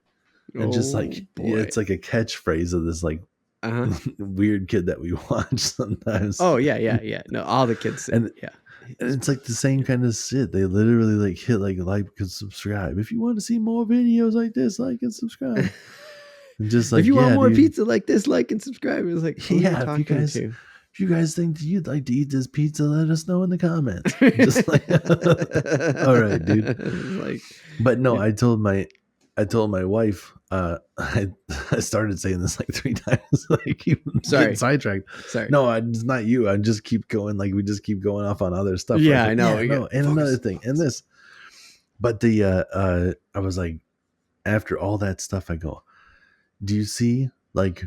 And just like, yeah, it's like a catchphrase of this like weird kid that we watch sometimes. Oh, yeah. No, all the kids say, and it's like the same kind of shit. They literally like hit like and subscribe. If you want to see more videos like this, like and subscribe. And just like, if you want more pizza like this, like and subscribe. It's like, yeah, if you guys think you'd like to eat this pizza, let us know in the comments. Just like, all right, dude. Like, but no, yeah. I told my wife, I started saying this like 3 times. Like, keep getting sidetracked. Sorry. No, it's not you. I just keep going. Like, we just keep going off on other stuff. Yeah, like, I know. Yeah, no. And another thing, and this. But the I was like, after all that stuff, I go, do you see like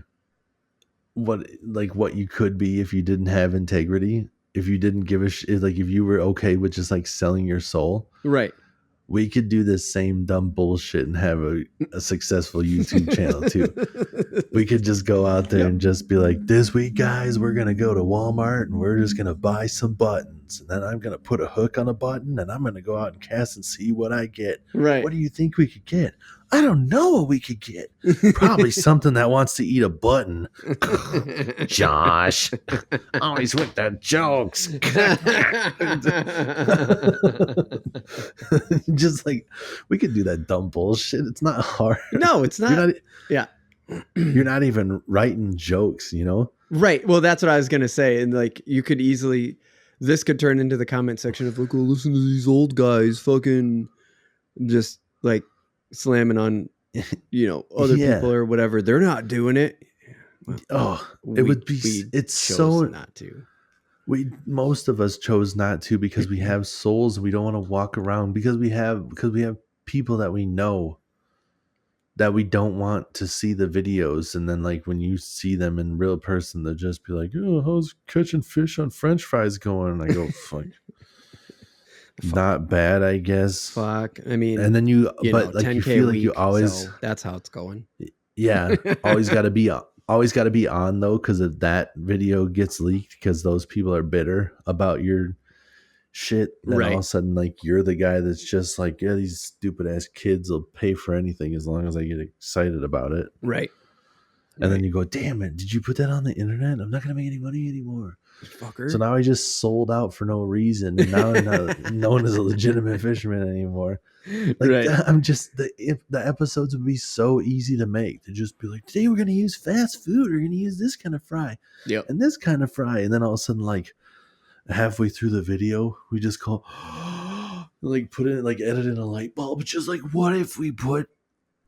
what you could be if you didn't have integrity, if you didn't give a shit, like if you were okay with just like selling your soul, right? We could do this same dumb bullshit and have a successful YouTube channel too. We could just go out there and just be like, this week, guys, we're going to go to Walmart and we're just going to buy some buttons. And then I'm going to put a hook on a button and I'm going to go out and cast and see what I get. Right. What do you think we could get? I don't know what we could get. Probably something that wants to eat a button. Josh, always with the jokes. Just like, we could do that dumb bullshit. It's not hard. No, it's not. You're not even writing jokes, you know? Right. Well, that's what I was going to say. And like, you could easily, this could turn into the comment section of like, oh, listen to these old guys fucking just like slamming on, you know, other people or whatever. They're not doing it. Well, it's so not to. Most of us chose not to because we have souls. We don't want to walk around because we have people that we know that we don't want to see the videos. And then like when you see them in real person, they'll just be like, oh, how's catching fish on French fries going? And I go, fuck. Not bad, I guess. Fuck. I mean, and then you but know, like you feel like you always, so that's how it's going. Yeah. Always got to be on though, because if that video gets leaked because those people are bitter about your shit, then all of a sudden like you're the guy that's just like, yeah, these stupid ass kids will pay for anything as long as I get excited about it. Right. And then you go, damn it, did you put that on the internet? I'm not gonna make any money anymore. Fucker. So now I just sold out for no reason. And now I'm not known as a legitimate fisherman anymore. Like, I'm just the episodes would be so easy to make, to just be like, today we're gonna use fast food, we're gonna use this kind of fry, and this kind of fry, and then all of a sudden, like halfway through the video, we just call like put in like edit in a light bulb. Just like, what if we put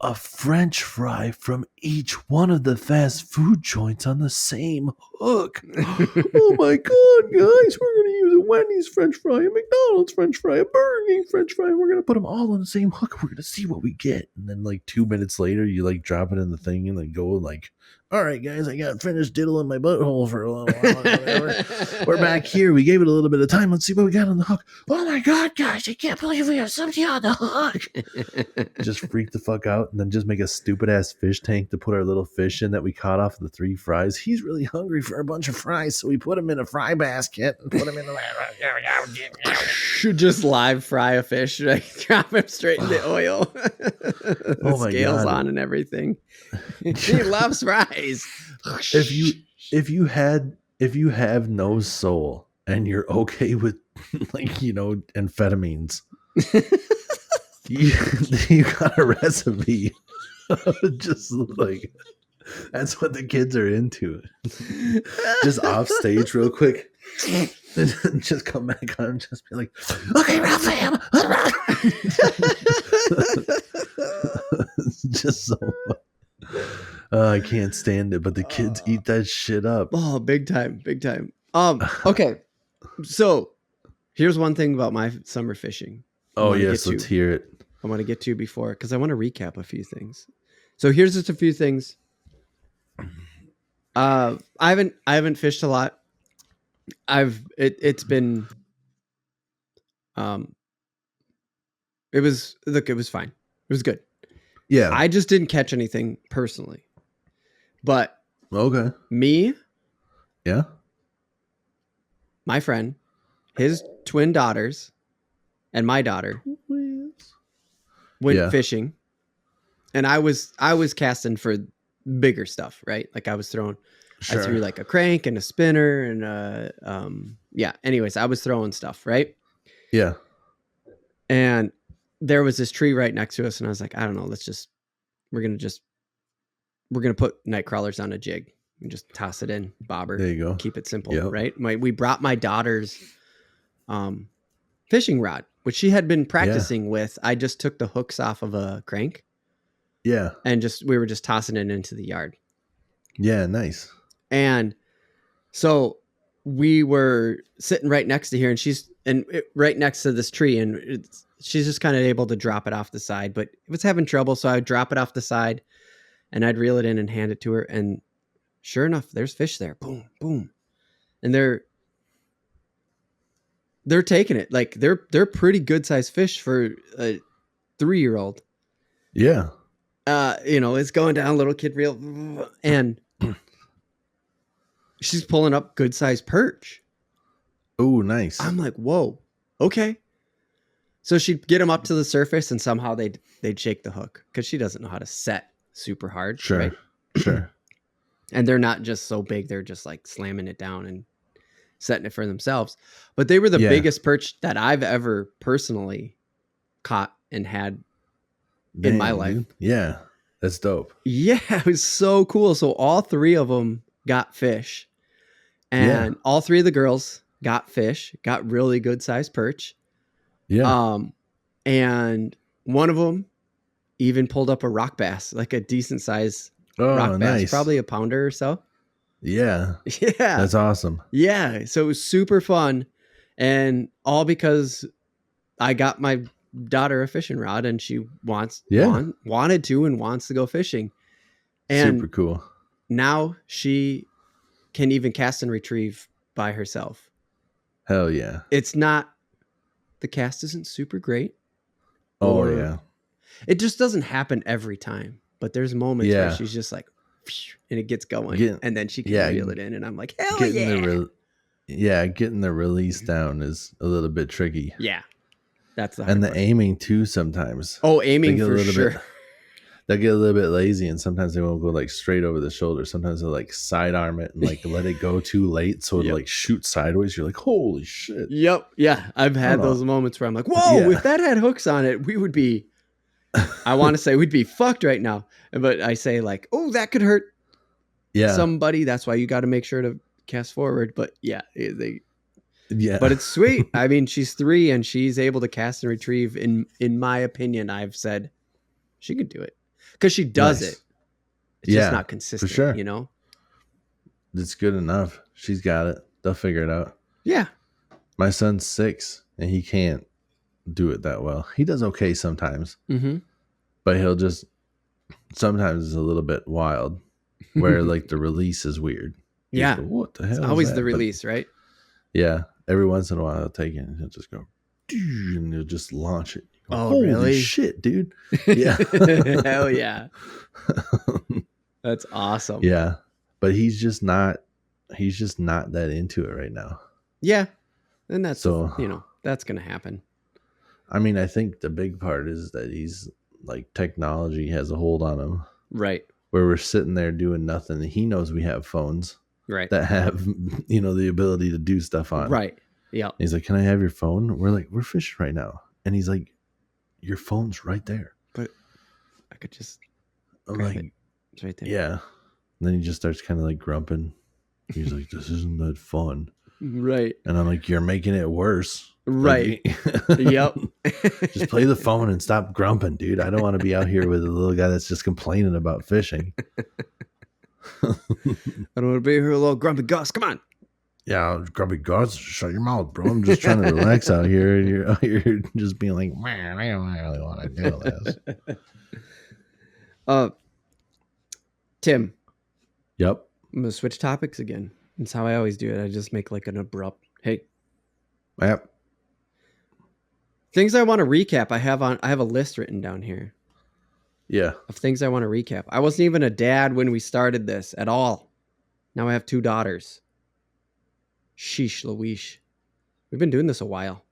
a French fry from each one of the fast food joints on the same hook? Oh my god, guys, we're gonna use a Wendy's French fry, a McDonald's French fry, a Burger King French fry. We're gonna put them all on the same hook. We're gonna see what we get. And then like 2 minutes later, you like drop it in the thing and like go like, all right, guys, I got finished diddling my butthole for a little while. We're back here. We gave it a little bit of time. Let's see what we got on the hook. Oh my god, guys, I can't believe we have something on the hook. Just freak the fuck out and then just make a stupid ass fish tank to put our little fish in that we caught off of the 3 fries. He's really hungry for a bunch of fries, so we put him in a fry basket and put him in the should just live fry a fish, like drop him straight into oil. Oh my scales god, on and everything. He loves fries. If you have no soul and you're okay with like, you know, amphetamines, you got a recipe. Just like That's what the kids are into. Just off stage real quick. And just come back on and just be like, okay, Ralph, Sam. It's just so I can't stand it, but the kids eat that shit up. Oh, big time. Okay. So here's one thing about my summer fishing. Oh, yes, let's hear it. I want to get to before, because I want to recap a few things. So here's just a few things. I haven't fished a lot. It's been it was fine. It was good. Yeah. I just didn't catch anything personally. But okay. Me, yeah, my friend, his twin daughters, and my daughter went fishing. And I was casting for bigger stuff, right? Like I was throwing I threw like a crank and a spinner and anyways, I was throwing stuff, right? Yeah. And there was this tree right next to us, and I was like, I don't know, we're gonna put night crawlers on a jig and just toss it in, bobber. There you go. Keep it simple, right? We brought my daughter's fishing rod, which she had been practicing with. I just took the hooks off of a crank. Yeah. And we were just tossing it into the yard. Yeah, nice. And so we were sitting right next to here, and right next to this tree, and she's just kind of able to drop it off the side, but it was having trouble. So I would drop it off the side and I'd reel it in and hand it to her. And sure enough, there's fish there. Boom, boom. And they're taking it. Like they're pretty good sized fish for a 3-year-old. Yeah. It's going down, little kid reel, and she's pulling up good sized perch. Oh, nice. I'm like, whoa, okay. So she'd get them up to the surface, and somehow they'd shake the hook, because she doesn't know how to set super hard. Sure. Right? Sure. And they're not just so big, they're just like slamming it down and setting it for themselves. But they were the biggest perch that I've ever personally caught and had in my life. Dude. Yeah. That's dope. Yeah, it was so cool. So all 3 of them got fish, and all 3 of the girls got fish, got really good sized perch. Yeah. And one of them even pulled up a rock bass, like a decent size rock bass, probably a pounder or so. Yeah. Yeah. That's awesome. Yeah. So it was super fun, and all because I got my daughter a fishing rod, and she wanted to and wants to go fishing. And super cool. Now she can even cast and retrieve by herself. Hell yeah. The cast isn't super great. Oh yeah. It just doesn't happen every time, but there's moments where she's just like, and it gets going, and then she can reel it in, and I'm like, hell getting the release down is a little bit tricky. Yeah. That's the aiming too sometimes. Oh, aiming for sure. They'll get a little bit lazy, and sometimes they won't go like straight over the shoulder. Sometimes they'll like sidearm it and like let it go too late, so it like shoot sideways. You're like, holy shit. Yep. Yeah. I've had those moments where I'm like, whoa, if that had hooks on it, we would be, I want to say we'd be fucked right now. But I say like, oh, that could hurt somebody. That's why you got to make sure to cast forward. But but it's sweet. I mean, she's 3 and she's able to cast and retrieve. In my opinion, I've said she could do it, because she does it. It's just not consistent, for sure. You know? It's good enough. She's got it. They'll figure it out. Yeah. My son's 6 and he can't do it that well. He does okay sometimes, but he'll just, sometimes it's a little bit wild where like the release is weird. Yeah. Go, what the hell? It's always the release, right? Yeah. Every once in a while he'll take it and he'll just go, and he'll just launch it. Oh, holy really? Shit, dude. Yeah. Hell yeah. That's awesome. Yeah. But he's just not that into it right now. Yeah. And that's, that's going to happen. I mean, I think the big part is that he's like, technology has a hold on him. Right. Where we're sitting there doing nothing. He knows we have phones. Right. That have, the ability to do stuff on. Right. Yeah. He's like, can I have your phone? We're like, we're fishing right now. And he's like, your phone's right there. But I could just I'm like, it's right there. Yeah. then he just starts kind of like grumping. He's like, "This isn't that fun." Right. And I'm like, "You're making it worse." Right. Like, Yep. Just play the phone and stop grumping, dude. I don't want to be out here with a little guy that's just complaining about fishing. I don't want to be here, a little grumpy Gus. Come on. Yeah, grumpy Gus, shut your mouth, bro. I'm just trying to relax out here. And you're out here just being like, man, I don't really want to do this. Tim. Yep. I'm going to switch topics again. That's how I always do it. I just make like an abrupt, hey. Yep. Things I want to recap. I have a list written down here. Yeah. Of things I want to recap. I wasn't even a dad when we started this at all. Now I have 2 daughters. Sheesh Louise. We've been doing this a while.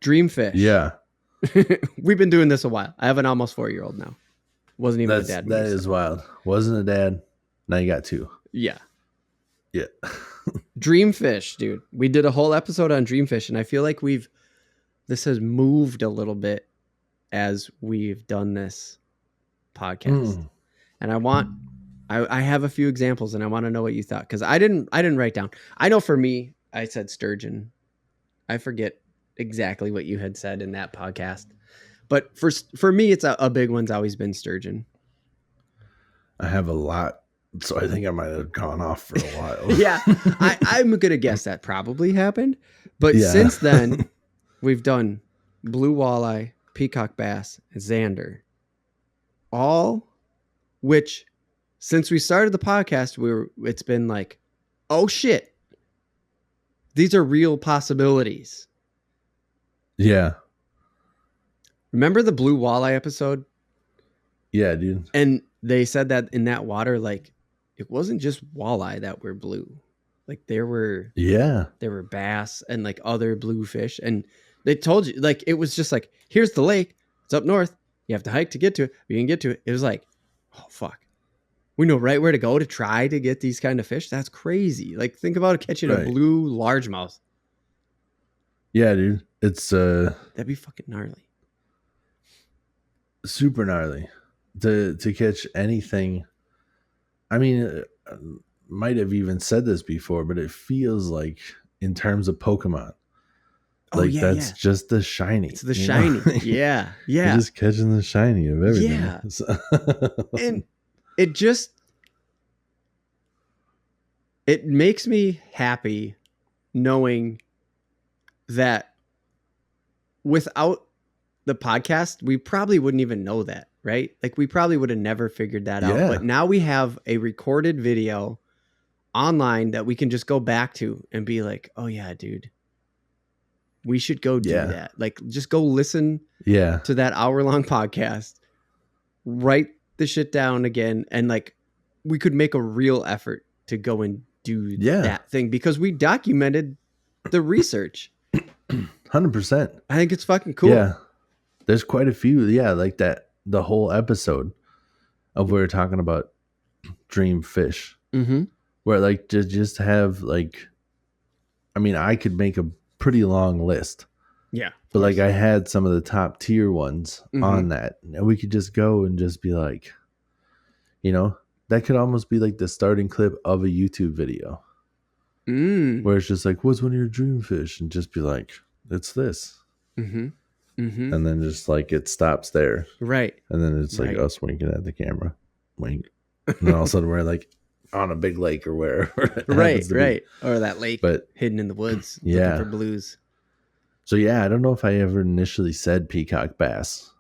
Dreamfish. Yeah. We've been doing this a while. I have an almost 4-year-old now. Wasn't even a dad. That is wild. Wasn't a dad. Now you got 2. Yeah. Yeah. Dreamfish, dude. We did a whole episode on Dreamfish, and I feel like this has moved a little bit as we've done this podcast. And I have a few examples, and I want to know what you thought, because I didn't write down. I know for me, I said sturgeon. I forget exactly what you had said in that podcast, but for me, it's a big one's always been sturgeon. I have a lot, so I think I might have gone off for a while. Yeah, I'm gonna guess that probably happened, but since then, we've done blue walleye, peacock bass, and zander, all which, since we started the podcast, it's been like, oh shit, these are real possibilities. Yeah. Remember the blue walleye episode? Yeah, dude. And they said that in that water, like, it wasn't just walleye that were blue. Like there were bass and like other blue fish. And they told you, like, it was just like, here's the lake. It's up north. You have to hike to get to it. You can get to it. It was like, oh, fuck. We know right where to go to try to get these kind of fish. That's crazy. Like, think about catching a blue largemouth. Yeah, dude. It's that'd be fucking gnarly. Super gnarly to catch anything. I mean, might have even said this before, but it feels like in terms of Pokemon, like that's just the shiny. It's the shiny. Yeah. You're just catching the shiny of everything. Yeah. And it makes me happy knowing that without the podcast, we probably wouldn't even know that, right? Like we probably would have never figured that out. But now we have a recorded video online that we can just go back to and be like, oh yeah, dude, we should go do that. Like just go listen to that hour-long podcast, write the shit down again. And like, we could make a real effort to go and do that thing because we documented the research. 100%. I think it's fucking cool. Yeah. There's quite a few. Yeah. Like that, the whole episode of where we're talking about dream fish, where like to just have like, I mean, I could make a pretty long list. Yeah. But like I had some of the top tier ones on that, and we could just go and just be like, you know, that could almost be like the starting clip of a YouTube video where it's just like, what's one of your dream fish? And just be like, it's this. And then just like it stops there. Right. And then it's like us winking at the camera. Wink. And then all of a sudden we're like on a big lake or wherever. Right. Or that lake hidden in the woods looking for blues. So yeah, I don't know if I ever initially said peacock bass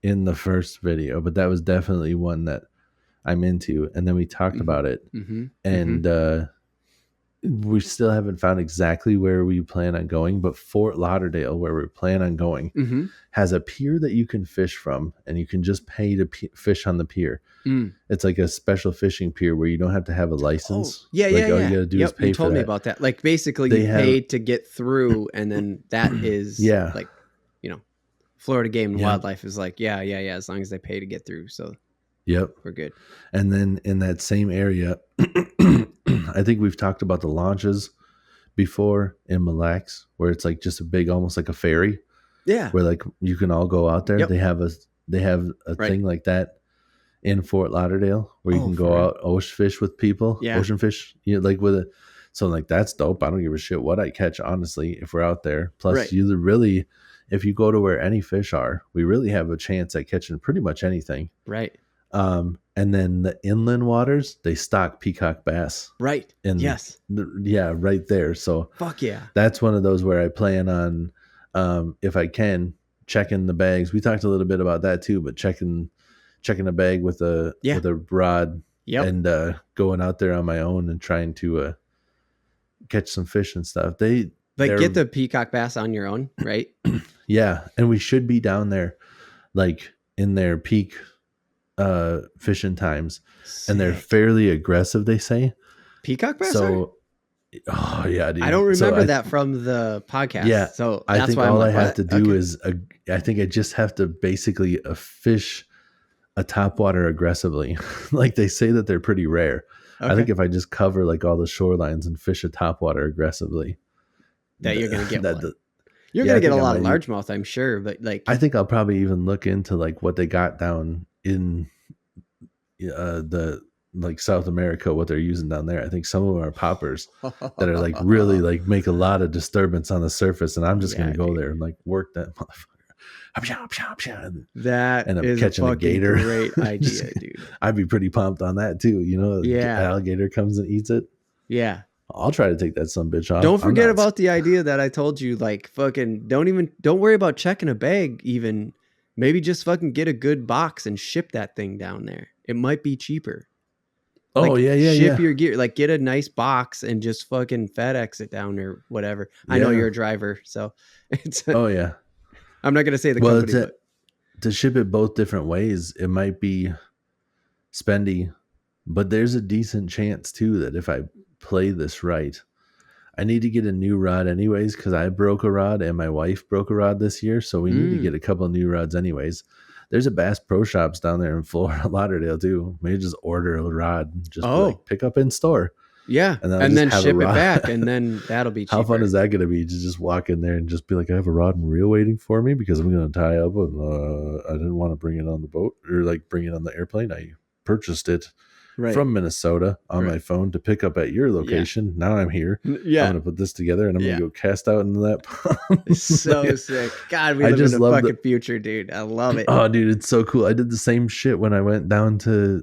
in the first video, but that was definitely one that I'm into. And then we talked about it. And we still haven't found exactly where we plan on going, but Fort Lauderdale, where we plan on going, has a pier that you can fish from, and you can just pay to fish on the pier. It's like a special fishing pier where you don't have to have a license. All you gotta do is pay for that. You told me about that. Like basically you pay to get through, and then that is like, you know, Florida Game and Wildlife is like, as long as they pay to get through. So we're good. And then in that same area, I think we've talked about the launches before in Mille Lacs, where it's like just a big, almost like a ferry. Yeah. Where like you can all go out there. They have a thing like that in Fort Lauderdale where you can go out ocean fish with people. Yeah. Ocean fish, you know, like with a, so like that's dope. I don't give a shit what I catch, honestly, if we're out there. Plus, you really, if you go to where any fish are, we really have a chance at catching pretty much anything. Right. And then the inland waters, they stock peacock bass. Right. Yes. Yeah, right there. So fuck yeah. That's one of those where I plan on, if I can, checking the bags. We talked a little bit about that too, but checking a bag with a rod and going out there on my own and trying to catch some fish and stuff. They're get the peacock bass on your own, right? Yeah, and we should be down there like in their peak fishing times. Sick. And they're fairly aggressive, they say. Peacock bass? Oh yeah, dude. I don't remember that from the podcast. Yeah, so I think all I have to do is I think I just have to basically fish a topwater aggressively. Like they say that they're pretty rare. Okay. I think if I just cover like all the shorelines and fish a topwater aggressively, that you're gonna get one. You're gonna get a lot of largemouth, I'm sure. But like, I think I'll probably even look into like what they got down in the like South America, what they're using down there. I think some of them are poppers that are like really like make a lot of disturbance on the surface, and I'm just gonna go there and like work that motherfucker. That end up is catching a gator. Great idea, dude. I'd be pretty pumped on that too. You know, alligator comes and eats it. Yeah, I'll try to take that some bitch off. Don't forget about the idea that I told you. Like, fucking, don't worry about checking a bag. Even maybe just fucking get a good box and ship that thing down there. It might be cheaper. Oh, Ship your gear, like get a nice box and just fucking FedEx it down or whatever. I know you're a driver, so it's. Oh yeah. I'm not gonna say the company. To ship it both different ways, it might be spendy, but there's a decent chance too that if I play this right, I need to get a new rod anyways because I broke a rod and my wife broke a rod this year, so we need to get a couple of new rods anyways. There's a Bass Pro Shops down there in Fort Lauderdale too. Maybe just order a rod, just like pick up in store. Yeah, and then ship it back, and then that'll be cheaper. How fun is that going to be to just walk in there and just be like, I have a rod and reel waiting for me because I'm going to tie up. And I didn't want to bring it on the boat or like bring it on the airplane. I purchased it from Minnesota on my phone to pick up at your location. Yeah. Now I'm here. Yeah, I'm going to put this together and I'm going to go cast out into that pond. So sick. God, we live in the fucking future, dude. I love it. Oh, dude, it's so cool. I did the same shit when I went down to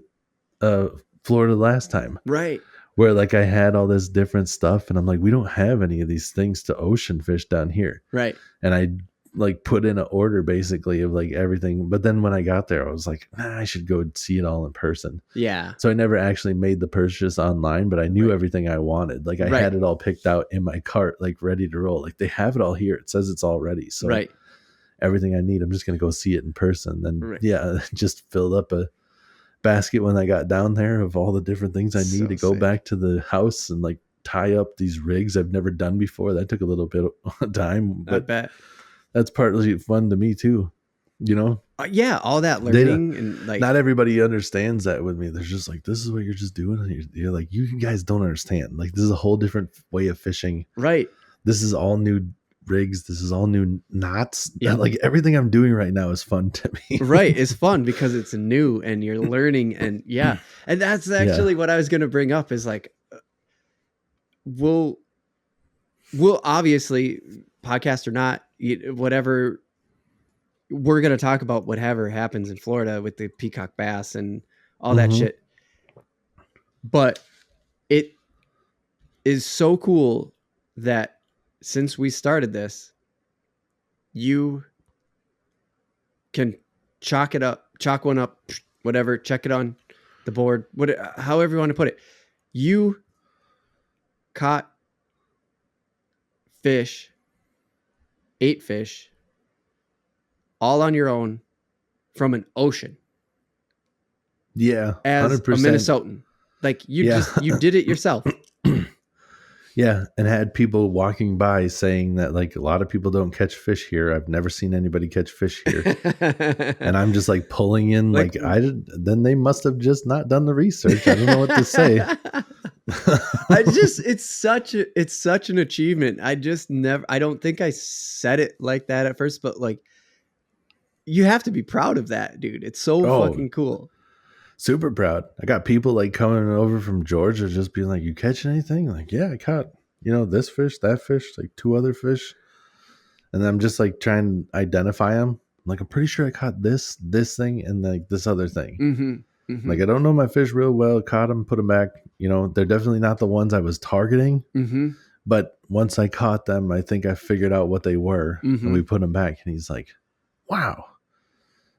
Florida last time. Right. Where like I had all this different stuff and I'm like, we don't have any of these things to ocean fish down here. Right. And I like put in an order basically of like everything. But then when I got there, I was like, I should go see it all in person. Yeah. So I never actually made the purchase online, but I knew everything I wanted. Like I had it all picked out in my cart, like ready to roll. Like they have it all here. It says it's all ready. So everything I need, I'm just going to go see it in person. Then just filled up a basket when I got down there of all the different things I need to go back to the house and like tie up these rigs I've never done before. That took a little bit of time, but I bet that's partly fun to me too, you know? All that learning and like not everybody understands that with me. They're just like, this is what you're just doing. And you're like, you guys don't understand. Like this is a whole different way of fishing. Right. This is all new rigs, this is all new knots. Like everything I'm doing right now is fun to me. Right, it's fun because it's new and you're learning. And and that's actually what I was going to bring up is like we'll obviously, podcast or not, whatever, we're going to talk about whatever happens in Florida with the peacock bass and all that shit. But it is so cool that since we started this, you can chalk one up, whatever, check it on the board, however you want to put it. You caught fish, ate fish, all on your own from an ocean. Yeah, 100%. As a Minnesotan. Like you did it yourself. Yeah, and had people walking by saying that like a lot of people don't catch fish here. I've never seen anybody catch fish here. And I'm just like pulling in like then they must have just not done the research. I don't know what to say. It's such an achievement. I don't think I said it like that at first, but like you have to be proud of that, dude. It's so fucking cool. super proud. I got people like coming over from Georgia just being like, "You catch anything?" Like, yeah, I caught, this fish, that fish, like 2 other fish. And I'm just like trying to identify them. Like, I'm pretty sure I caught this thing, and like this other thing. Mm-hmm. Mm-hmm. Like, I don't know my fish real well. Caught them, put them back. They're definitely not the ones I was targeting. Mm-hmm. But once I caught them, I think I figured out what they were, and we put them back. And he's like, "Wow."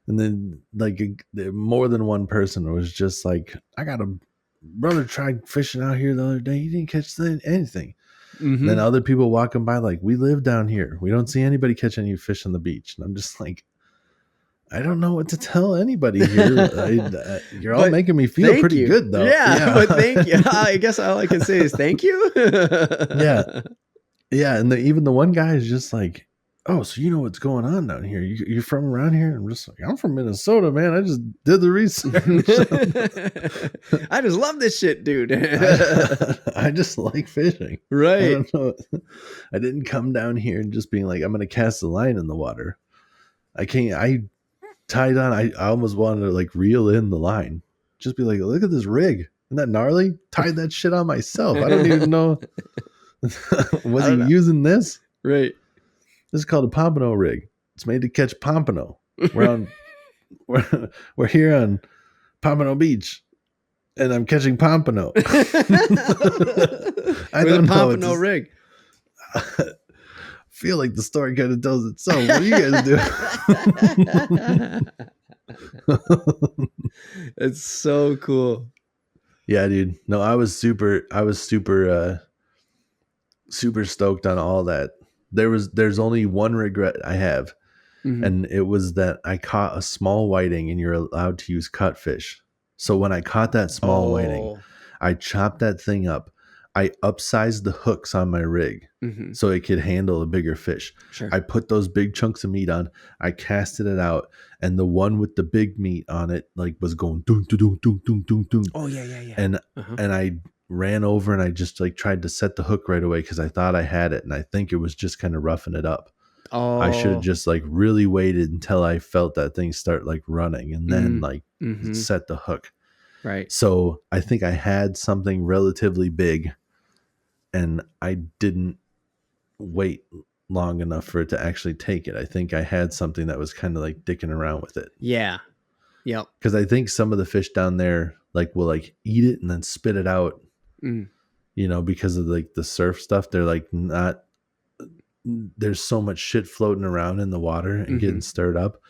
And then like more than one person was just like, "I got a brother tried fishing out here the other day. He didn't catch anything." Mm-hmm. Then other people walking by like, "We live down here. We don't see anybody catch any fish on the beach." And I'm just like, I don't know what to tell anybody here. You're all making me feel pretty good, though. Yeah, but thank you. I guess all I can say is thank you. Yeah. And even the one guy is just like, "Oh, so you know what's going on down here? You're from around here?" I'm just like, "I'm from Minnesota, man. I just did the research. I just love this shit, dude." I just like fishing. Right. I don't know. I didn't come down here and just being like, I'm going to cast a line in the water. I tied on. I almost wanted to like reel in the line. Just be like, "Look at this rig. Isn't that gnarly?" Tied that shit on myself. I don't even know. Was he using this? Right. This is called a pompano rig. It's made to catch pompano. We're here on Pompano Beach, and I'm catching pompano. I don't know. Pompano rig. Feel like the story kind of tells itself. What do you guys do? It's so cool. Yeah, dude. No, I was super stoked on all that. There's only one regret I have, and it was that I caught a small whiting, and you're allowed to use cutfish. So when I caught that small whiting, I chopped that thing up. I upsized the hooks on my rig so it could handle a bigger fish. Sure. I put those big chunks of meat on. I casted it out, and the one with the big meat on it like was going doom doom doom doom doom doom. Oh yeah. And I ran over and I just like tried to set the hook right away because I thought I had it, and I think it was just kind of roughing it up. Oh. I should have just like really waited until I felt that thing start like running, and then like set the hook. Right. So I think I had something relatively big, and I didn't wait long enough for it to actually take it. I think I had something that was kind of like dicking around with it. Yeah. Yep. Because I think some of the fish down there like will like eat it and then spit it out. Because of like the surf stuff. They're like not. There's so much shit floating around in the water and getting stirred up.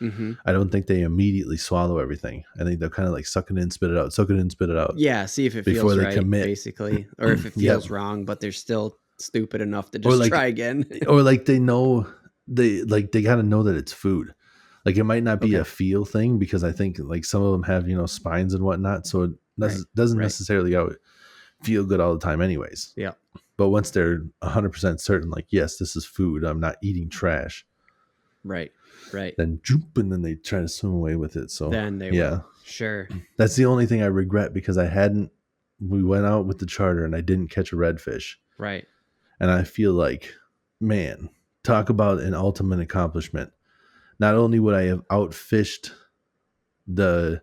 I don't think they immediately swallow everything. I think they'll kind of like suck it in, spit it out, suck it in, spit it out. Yeah, see if it feels right, basically, or if it feels wrong, but they're still stupid enough to just try again. Or like they know they got to know that it's food. Like it might not be a feel thing, because I think like some of them have spines and whatnot, so it doesn't necessarily feel good all the time, anyways. Yeah. But once they're 100% certain, like, yes, this is food, I'm not eating trash. Right. Then jump, and then they try to swim away with it. So then they will. Sure. That's the only thing I regret, because we went out with the charter and I didn't catch a redfish. Right. And I feel like, man, talk about an ultimate accomplishment. Not only would I have outfished the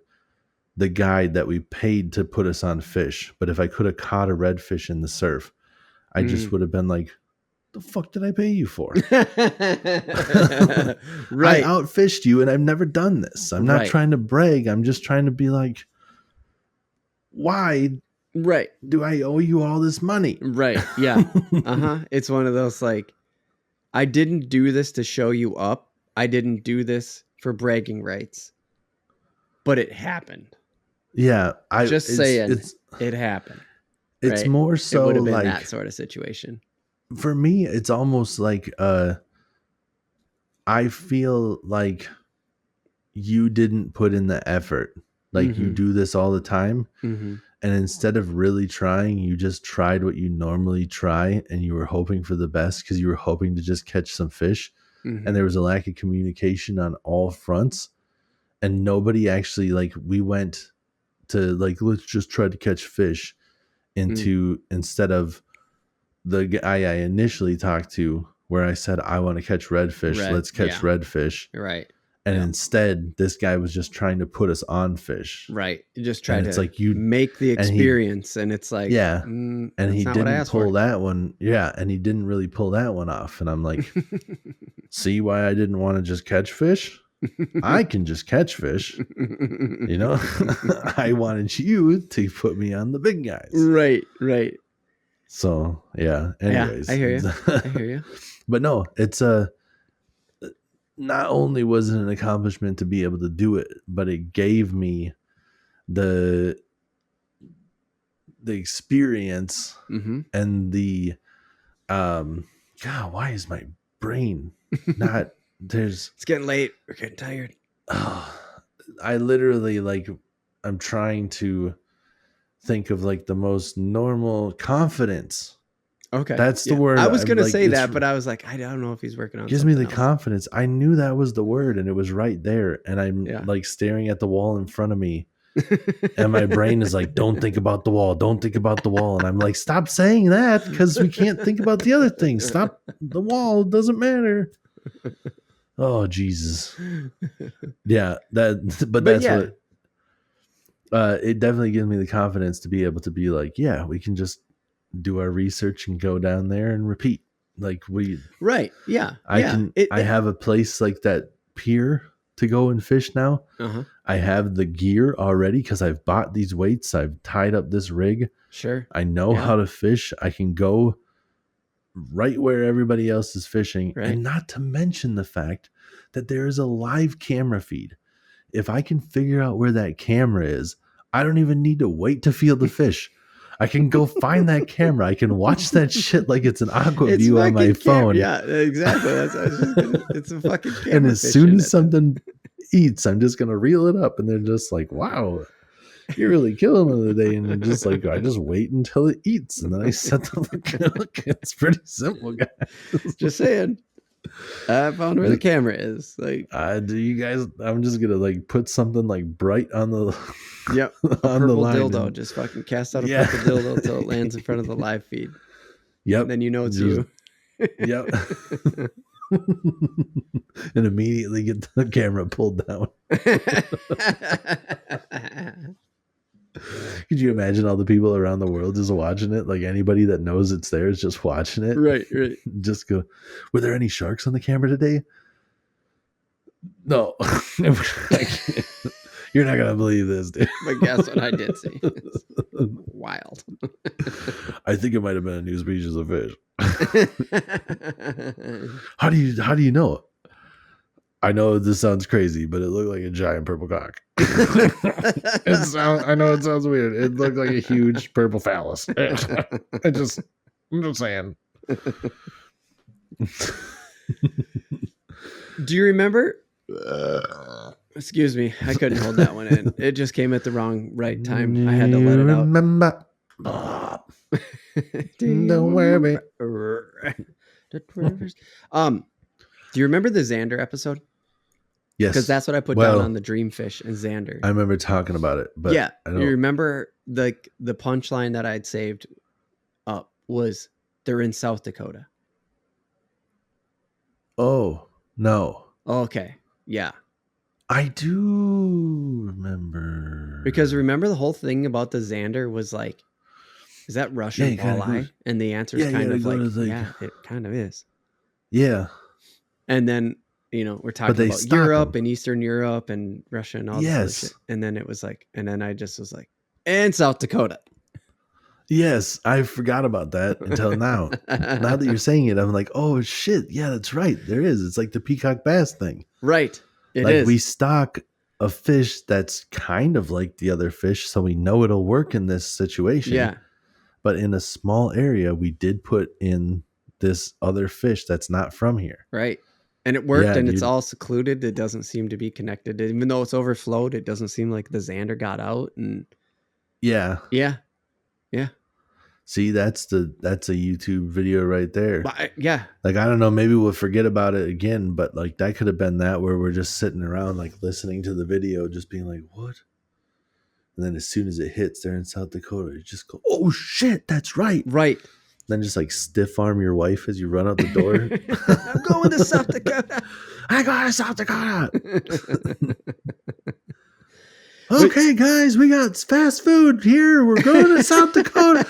guide that we paid to put us on fish, but if I could have caught a redfish in the surf, I just would have been like, the fuck did I pay you for? Right. I outfished you, and I've never done this. I'm not trying to brag. I'm just trying to be like, why do I owe you all this money? Right. Yeah. It's one of those like, I didn't do this to show you up. I didn't do this for bragging rights. But it happened. Yeah. It happened. It's more so it would have been like that sort of situation. For me, it's almost like I feel like you didn't put in the effort. Like you do this all the time. And instead of really trying, you just tried what you normally try, and you were hoping for the best because you were hoping to just catch some fish. And there was a lack of communication on all fronts. And nobody actually, like, we went to like, let's just try to catch fish, instead of the guy I initially talked to, where I said, I want to catch redfish. Let's catch redfish. Right. And instead, this guy was just trying to put us on fish. Right. You just try to like you make the experience. And it's like, yeah. And he didn't pull that one. Yeah. And he didn't really pull that one off. And I'm like, see why I didn't want to just catch fish? I can just catch fish. You know, I wanted you to put me on the big guys. Right. Right. So, yeah. Anyways. Yeah, I hear you. I hear you. But no, it's not only was it an accomplishment to be able to do it, but it gave me the experience and the God, why is my brain not there's it's getting late, we're getting tired. I literally I'm trying to think of like the most normal confidence. Okay, that's the word. I was gonna say that, but I was like, I don't know if he's working on. Gives me the confidence. I knew that was the word, and it was right there. And I'm like staring at the wall in front of me, and my brain is like, "Don't think about the wall. Don't think about the wall." And I'm like, "Stop saying that because we can't think about the other things. Stop the wall. It doesn't matter." Oh Jesus! Yeah, but that's what. It definitely gives me the confidence to be able to be like, yeah, we can just do our research and go down there and repeat. Like right. Yeah. I have a place like that pier to go and fish now. I have the gear already because I've bought these weights. I've tied up this rig. Sure. I know how to fish. I can go right where everybody else is fishing. Right. And not to mention the fact that there is a live camera feed. If I can figure out where that camera is, I don't even need to wait to feel the fish. I can go find that camera. I can watch that shit like it's an aqua view on my phone. Yeah, exactly. It's a fucking camera. And as soon as something eats, I'm just gonna reel it up, and they're just like, "Wow, you're really killing it today." And they're just like, "I just wait until it eats, and then I set the look." It's pretty simple, guys. Just saying. I found where the camera is. Like, do you guys? I'm just gonna like put something like bright on the on the line dildo. And just fucking cast out a purple dildo until it lands in front of the live feed. Yep. And then you know it's you. Yep. And immediately get the camera pulled down. Could you imagine all the people around the world just watching it? Like anybody that knows it's there is just watching it. Right. Just go, were there any sharks on the camera today? No. You're not going to believe this, dude. But guess what I did see? It's wild. I think it might have been a new species of fish. How do you know? I know this sounds crazy, but it looked like a giant purple cock. I know it sounds weird. It looked like a huge purple phallus. I'm just saying. Do you remember? Excuse me, I couldn't hold that one in. It just came at the right time. I had to let it out. Remember? Don't worry. Do you remember the Xander episode? Yes, because that's what I put down on the Dreamfish and Xander. I remember talking about it, but yeah, you remember the punchline that I'd saved up was they're in South Dakota. Oh no! Okay, yeah, I do remember, because remember the whole thing about the Xander was like, is that Russian walleye? And the answer is kind of like, yeah, it kind of is. Yeah, and then. You know, we're talking about Europe and Eastern Europe and Russia and all this other shit. And then it was like, and then I just was like, and South Dakota. Yes, I forgot about that until now. Now that you're saying it, I'm like, oh shit, yeah, that's right. There is. It's like the peacock bass thing. Right. It like is. We stock a fish that's kind of like the other fish, so we know it'll work in this situation. Yeah. But in a small area, we did put in this other fish that's not from here. Right. And it worked, and it's all secluded. It doesn't seem to be connected. Even though it's overflowed, it doesn't seem like the Xander got out. And yeah. See, that's a YouTube video right there. Yeah. Like, I don't know, maybe we'll forget about it again, but like that could have been that where we're just sitting around like listening to the video, just being like, what? And then as soon as it hits, they're in South Dakota. You just go, oh shit, that's right. Right. Then just like stiff arm your wife as you run out the door. I'm going to South Dakota. I got to South Dakota. Okay, guys, we got fast food here. We're going to South Dakota.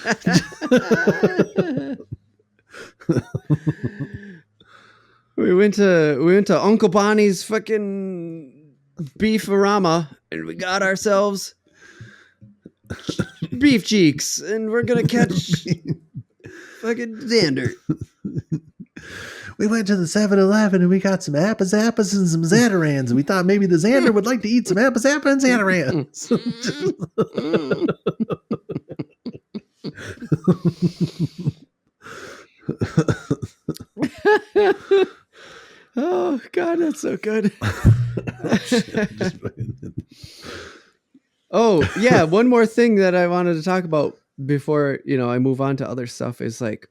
We went to Uncle Bonnie's fucking beef-arama, and we got ourselves beef cheeks, and we're gonna catch fucking Xander. We went to the 7-Eleven and we got some Appas and some Zatarans, and we thought maybe the Xander would like to eat some Appas and Zatarans. Oh God, that's so good. Oh yeah, one more thing that I wanted to talk about before I move on to other stuff is like,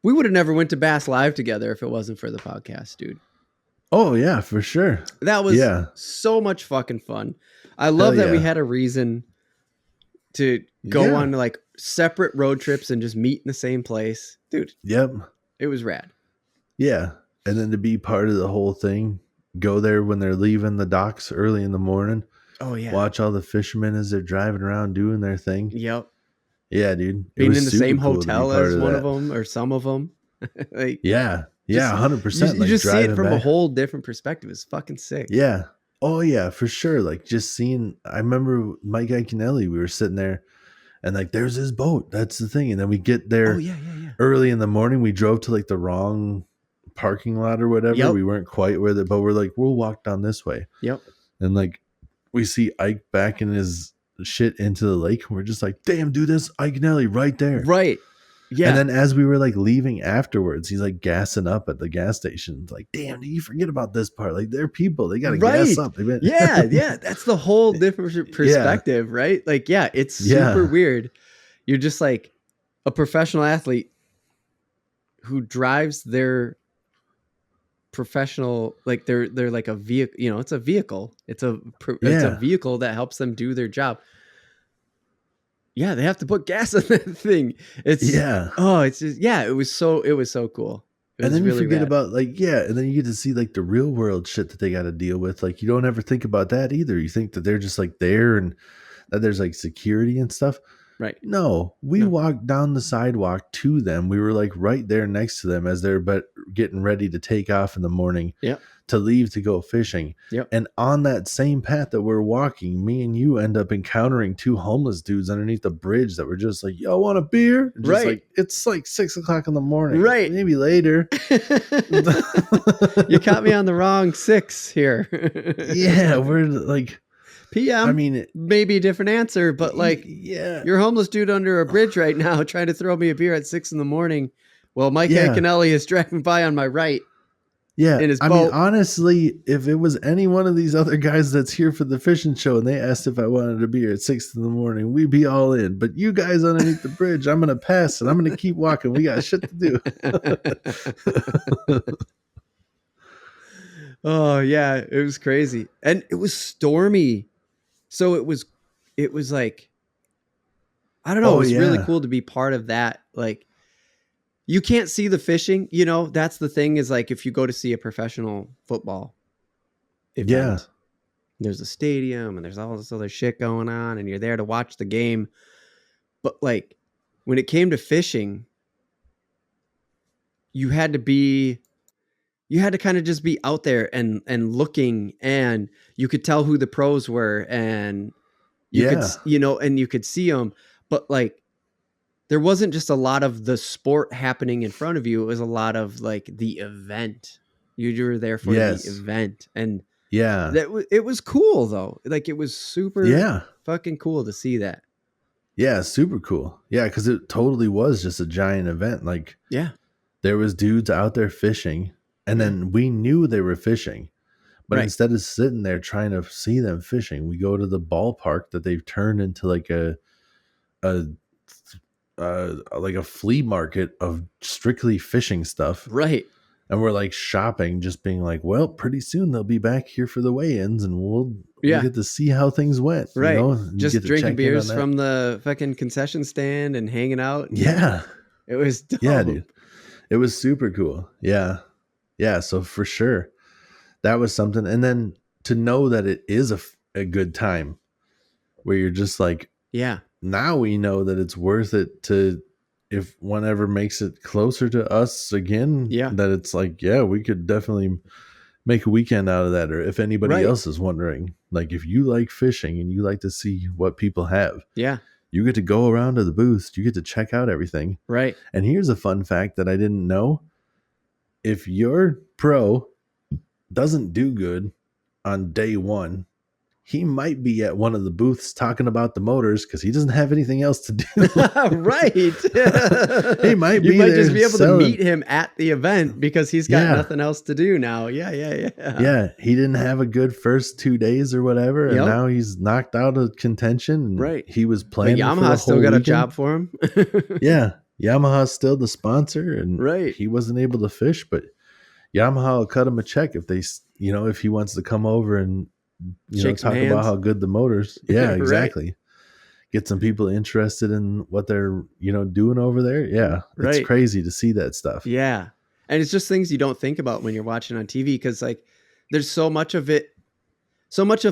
we would have never went to Bass Live together if it wasn't for the podcast, dude. Oh yeah, for sure. That was so much fucking fun. I love that we had a reason to go on like separate road trips and just meet in the same place, dude. Yep, it was rad. Yeah, and then to be part of the whole thing, go there when they're leaving the docks early in the morning. Oh yeah, watch all the fishermen as they're driving around doing their thing. Yep. Yeah, dude. Being in the same hotel as one of them or some of them. Like, yeah, 100%. You just see it from a whole different perspective. It's fucking sick. Yeah. Oh yeah, for sure. Like just seeing. I remember Mike Iaconelli. We were sitting there, and like there's his boat. That's the thing. And then we get there. Early in the morning. We drove to like the wrong parking lot or whatever. Yep. We weren't quite where the, but we're like, we'll walk down this way. Yep. And like we see Ike backing his shit into the lake, and we're just like, damn, dude, that's Iaconelli right there. Right. Yeah. And then as we were like leaving afterwards, he's like gassing up at the gas station. Like, damn, do you forget about this part? Like, they're people. They got to gas up. Yeah. That's the whole different perspective, right? Like, yeah, it's super weird. You're just like a professional athlete who drives their professional, like they're like a vehicle, it's a vehicle. It's a vehicle that helps them do their job. Yeah, they have to put gas on that thing. It's it's just, it was so cool. And then you forget about and then you get to see like the real world shit that they got to deal with. Like you don't ever think about that either. You think that they're just like there and that there's like security and stuff. Right. No, we walked down the sidewalk to them. We were like right there next to them as they're getting ready to take off in the morning to leave to go fishing. Yep. And on that same path that we're walking, me and you end up encountering two homeless dudes underneath the bridge that were just like, yo, want a beer? And just like, it's like 6:00 in the morning. Right. Maybe later. You caught me on the wrong 6 here. Yeah, we're like PM. I mean, maybe a different answer, but like, you're a homeless dude under a bridge right now trying to throw me a beer at 6 a.m. Well, Mike Iaconelli is driving by on my right. Yeah. In his boat. I mean, honestly, if it was any one of these other guys that's here for the fishing show and they asked if I wanted a beer at 6 a.m, we'd be all in. But you guys underneath the bridge, I'm going to pass and I'm going to keep walking. We got shit to do. Oh, yeah. It was crazy. And it was stormy. So it was like, I don't know. It was really cool to be part of that. Like, you can't see the fishing, that's the thing is like, if you go to see a professional football event, there's a stadium and there's all this other shit going on and you're there to watch the game. But like when it came to fishing, you had to kind of just be out there and looking, and you could tell who the pros were, and you could, and you could see them, but like, there wasn't just a lot of the sport happening in front of you. It was a lot of like the event. You were there for the event, and it was cool though. Like it was super fucking cool to see that. Yeah. Super cool. Yeah. Cause it totally was just a giant event. Like, there was dudes out there fishing. And then we knew they were fishing, but instead of sitting there trying to see them fishing, we go to the ballpark that they've turned into like a flea market of strictly fishing stuff. Right. And we're like shopping, just being like, well, pretty soon they'll be back here for the weigh-ins and we'll get to see how things went. Right. Just drinking beers from the fucking concession stand and hanging out. Yeah. It was dope. Yeah, dude. It was super cool. Yeah. Yeah. So for sure, that was something. And then to know that it is a good time where you're just like, Yeah. now we know that it's worth it to, if one ever makes it closer to us again, Yeah. that it's like, yeah, we could definitely make a weekend out of that. Or if anybody else is wondering, like if you like fishing and you like to see what people have, yeah, you get to go around to the booths, you get to check out everything. Right. And here's a fun fact that I didn't know. If your pro doesn't do good on day one, he might be at one of the booths talking about the motors because he doesn't have anything else to do. Right. He might You be might there just be able selling. to meet him at the event because he's got nothing else to do now. Yeah. He didn't have a good first 2 days or whatever, and now he's knocked out of contention. And Right. he was planning But for the whole still got weekend. a job for him. Yeah. Yamaha's still the sponsor, and Right. he wasn't able to fish, but Yamaha will cut him a check if they, if he wants to come over and talk about how good the motors. Yeah, exactly. Right. Get some people interested in what they're, doing over there. Yeah. It's crazy to see that stuff. Yeah. And it's just things you don't think about when you're watching on TV. Cause like there's so much of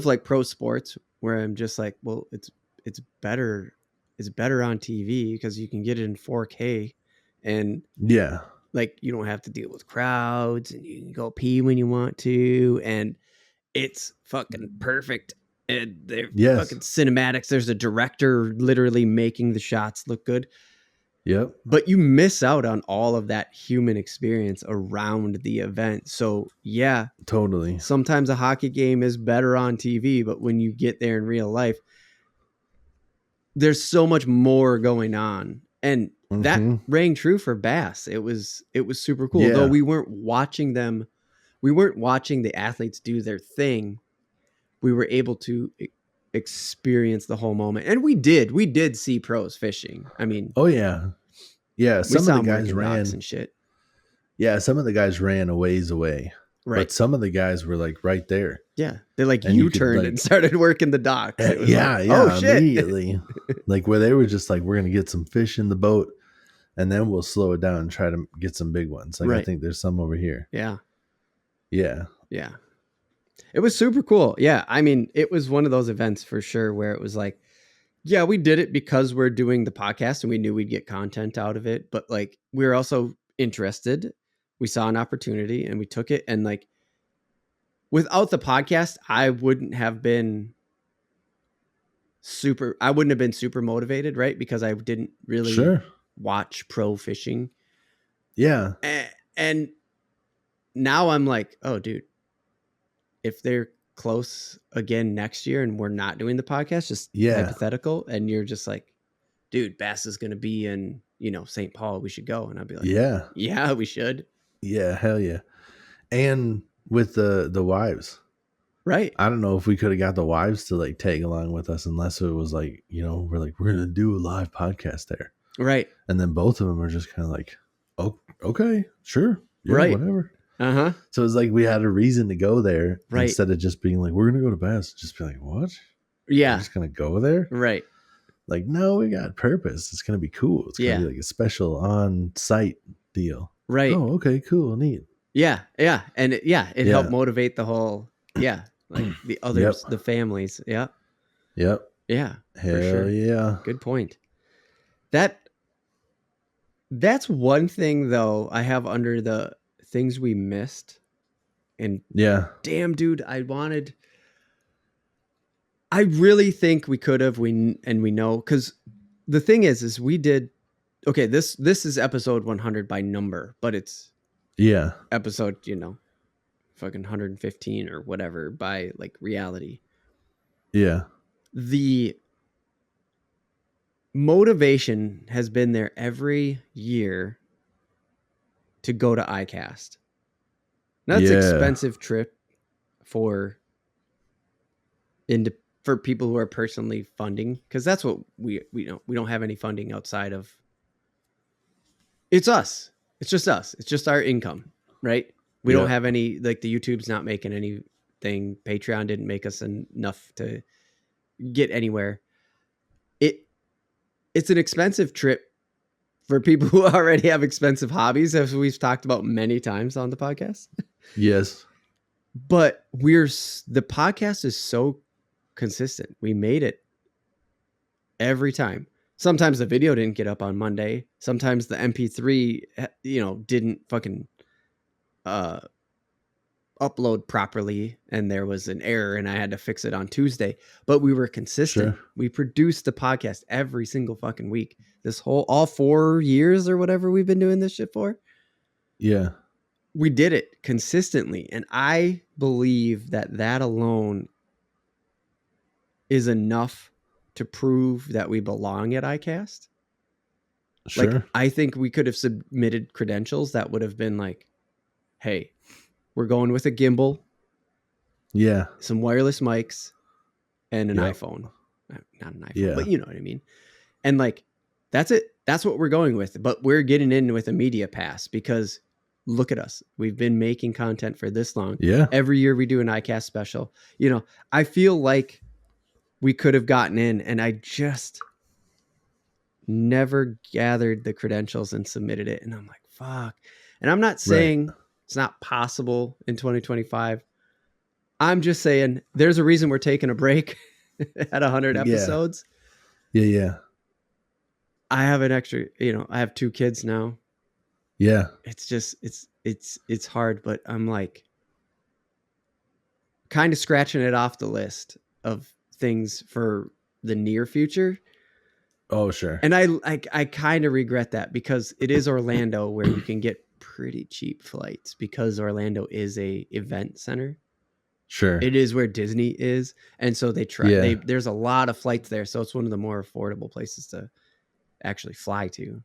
like pro sports where I'm just like, well, it's better on TV because you can get it in 4K and like you don't have to deal with crowds and you can go pee when you want to. And it's fucking perfect. And they're fucking cinematics. There's a director literally making the shots look good. Yep. But you miss out on all of that human experience around the event. So yeah, totally. Sometimes a hockey game is better on TV, but when you get there in real life, there's so much more going on. And that rang true for bass. It was super cool. Though we weren't watching them. We weren't watching the athletes do their thing. We were able to experience the whole moment. And we did see pros fishing. I mean, oh yeah. Yeah. Some of the guys ran and shit. Yeah. Some of the guys ran a ways away. Right. But some of the guys were like right there. Yeah. They like U-turned and started working the docks. Oh, shit. Immediately. Like where they were just like, we're going to get some fish in the boat and then we'll slow it down and try to get some big ones. Like I think there's some over here. Yeah. Yeah. Yeah. It was super cool. Yeah. I mean, it was one of those events for sure where it was like, yeah, we did it because we're doing the podcast and we knew we'd get content out of it. But like, we were also interested. We saw an opportunity and we took it. And like, without the podcast, I wouldn't have been super motivated, right? Because I didn't really watch pro fishing. Yeah. And now I'm like, oh, dude, if they're close again next year and we're not doing the podcast, just hypothetical, and you're just like, dude, Bass is going to be in, St. Paul, we should go. And I'd be like, yeah, we should. Yeah. Hell yeah. And with the wives. Right. I don't know if we could have got the wives to like tag along with us unless it was like, we're going to do a live podcast there. Right. And then both of them are just kind of like, oh, okay, sure. Yeah, right. Whatever. Uh-huh. So it's like we had a reason to go there instead of just being like, we're going to go to Bass. Just be like, what? Yeah. We're just going to go there? Right. Like, no, we got purpose. It's going to be cool. It's going to be like a special on-site deal. Right. Oh, okay, cool, neat. Yeah. Yeah. And it helped motivate the whole, like the others, the families. Yeah. Yep. Yeah. Hell yeah. Good point. That's one thing though I have under the things we missed. And damn, dude, I really think we could have, we know, because the thing is we did, okay, this is episode 100 by number, but it's episode, fucking 115 or whatever by like reality. Yeah. The motivation has been there every year to go to ICAST. That's an expensive trip for people who are personally funding, because that's what we don't have any funding outside of. It's us. It's just us. It's just our income, right? We don't have any, like the YouTube's not making anything. Patreon didn't make us enough to get anywhere. It's an expensive trip for people who already have expensive hobbies, as we've talked about many times on the podcast. Yes. But the podcast is so consistent. We made it every time. Sometimes the video didn't get up on Monday. Sometimes the MP3, didn't fucking upload properly, and there was an error, and I had to fix it on Tuesday. But we were consistent. Sure. We produced the podcast every single fucking week. All 4 years or whatever we've been doing this shit for. Yeah. We did it consistently. And I believe that alone is enough to prove that we belong at iCast. Sure. Like, I think we could have submitted credentials that would have been like, hey, we're going with a gimbal. Yeah. Some wireless mics and an iPhone. Not an iPhone, but you know what I mean. And like, that's it. That's what we're going with. But we're getting in with a media pass because look at us. We've been making content for this long. Yeah. Every year we do an iCast special. I feel like we could have gotten in, and I just never gathered the credentials and submitted it. And I'm like, fuck. And I'm not saying it's not possible in 2025. I'm just saying there's a reason we're taking a break at 100 episodes. Yeah. I have an extra, I have 2 kids now. Yeah. It's just, it's hard, but I'm like kind of scratching it off the list of things for the near future. Oh, sure. And I kind of regret that because it is Orlando where you can get pretty cheap flights because Orlando is a event center. Sure. It is where Disney is. And so there's a lot of flights there. So it's one of the more affordable places to actually fly to.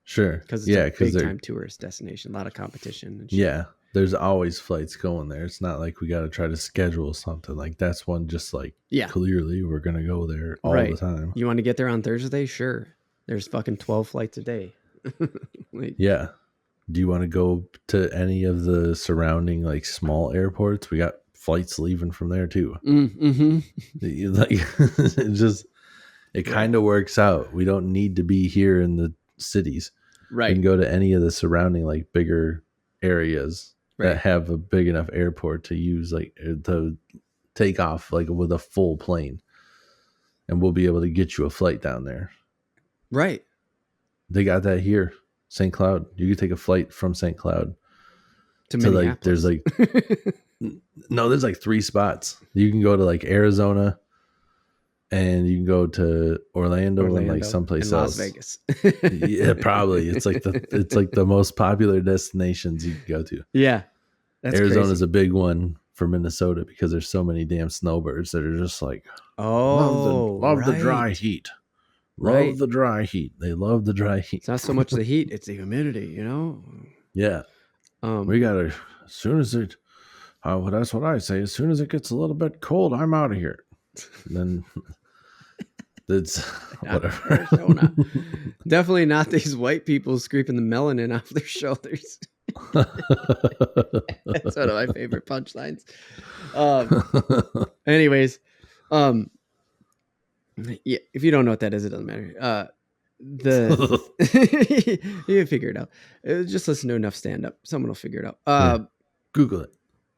Sure. Because it's a big time tourist destination, a lot of competition. And shit. Yeah. There's always flights going there. It's not like we got to try to schedule something. Like that's one just like, clearly we're going to go there all the time. You want to get there on Thursday? Sure. There's fucking 12 flights a day. Yeah. Do you want to go to any of the surrounding like small airports? We got flights leaving from there too. Mm-hmm. It kind of works out. We don't need to be here in the cities. Right. We can go to any of the surrounding like bigger areas that have a big enough airport to use like to take off like with a full plane, and we'll be able to get you a flight down there. Right. They got that here. St. Cloud. You can take a flight from St. Cloud to Minneapolis. Like there's like there's like 3 spots. You can go to like Arizona, and you can go to Orlando and like someplace else. Las Vegas. Yeah, probably. It's like the most popular destinations you can go to. Yeah. Arizona's a big one for Minnesota because there's so many damn snowbirds that are just like, love the dry heat. Love the dry heat. They love the dry heat. It's not so much the heat, it's the humidity, Yeah. We got to, as soon as it, that's what I say. As soon as it gets a little bit cold, I'm out of here. Then it's whatever. Definitely not these white people scraping the melanin off their shoulders. That's one of my favorite punchlines. Anyways, yeah, if you don't know what that is, it doesn't matter. You can figure it out. Just listen to enough stand up. Someone will figure it out. Google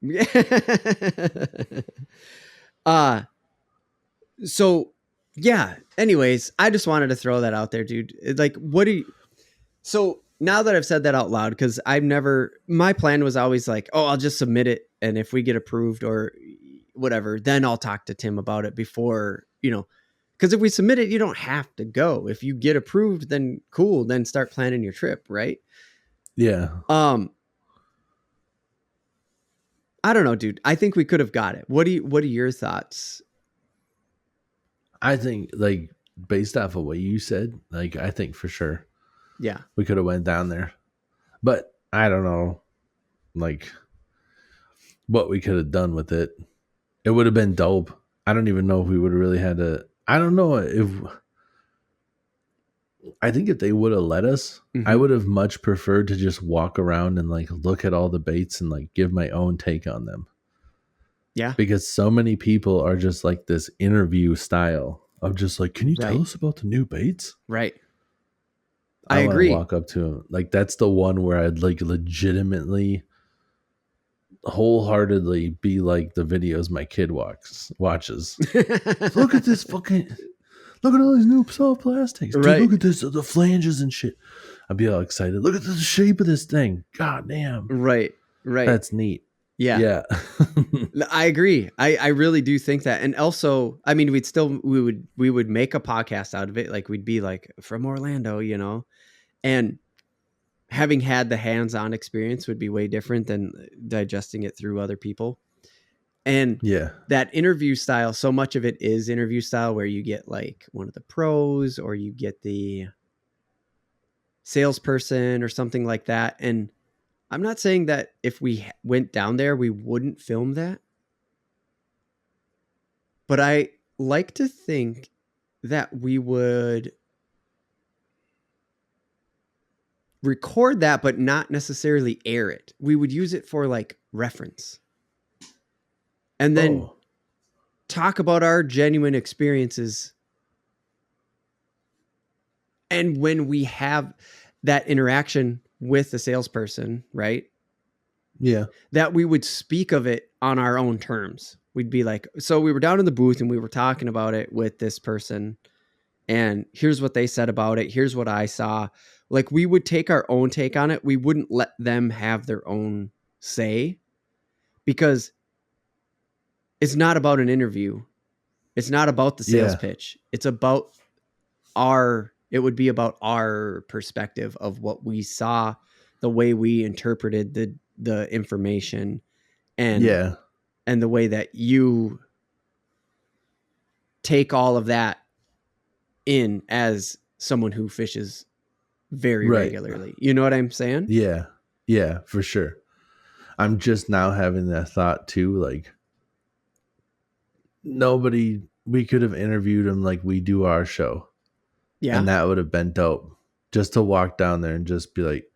it. So yeah, anyways, I just wanted to throw that out there, dude. Like, so now that I've said that out loud, because my plan was always like, oh, I'll just submit it, and if we get approved or whatever, then I'll talk to Tim about it before, because if we submit it, you don't have to go. If you get approved, then cool, then start planning your trip, right? Yeah. I don't know, dude. I think we could have got it. What are your thoughts? I think, like, based off of what you said, like, I think for sure. Yeah. We could have went down there. But I don't know, like, what we could have done with it. It would have been dope. I don't even know if we would have really had to. I don't know if. I think if they would have let us, I would have much preferred to just walk around and like look at all the baits and like give my own take on them. Yeah. Because so many people are just like this interview style of just like, can you tell us about the new baits? Right. I want to agree. walk up to him. Like that's the one where I'd like legitimately, wholeheartedly be like the videos my kid watches. Look at this fucking. Look at all these new soft plastics. Dude, Right. look at this, the flanges and shit. I'd be all excited. Look at the shape of this thing. God damn. Right. That's neat. Yeah. Yeah. I agree. I really do think that. And also, I mean, we would make a podcast out of it. Like we'd be like from Orlando, you know, and having had the hands-on experience would be way different than digesting it through other people. And yeah, that interview style, so much of it is interview style where you get like one of the pros or you get the salesperson or something like that. And I'm not saying that if we went down there, we wouldn't film that. But I like to think that we would record that, but not necessarily air it. We would use it for like reference. And then talk about our genuine experiences. And when we have that interaction with the salesperson, right? Yeah. That we would speak of it on our own terms. We'd be like, so we were down in the booth and we were talking about it with this person. And here's what they said about it. Here's what I saw. Like we would take our own take on it. We wouldn't let them have their own say because it's not about an interview. It's not about the sales pitch. It's about it would be about our perspective of what we saw, the way we interpreted the information and the way that you take all of that in as someone who fishes very regularly. You know what I'm saying? Yeah. Yeah, for sure. I'm just now having that thought too. Like we could have interviewed him like we do our show. Yeah. And that would have been dope. Just to walk down there and just be like,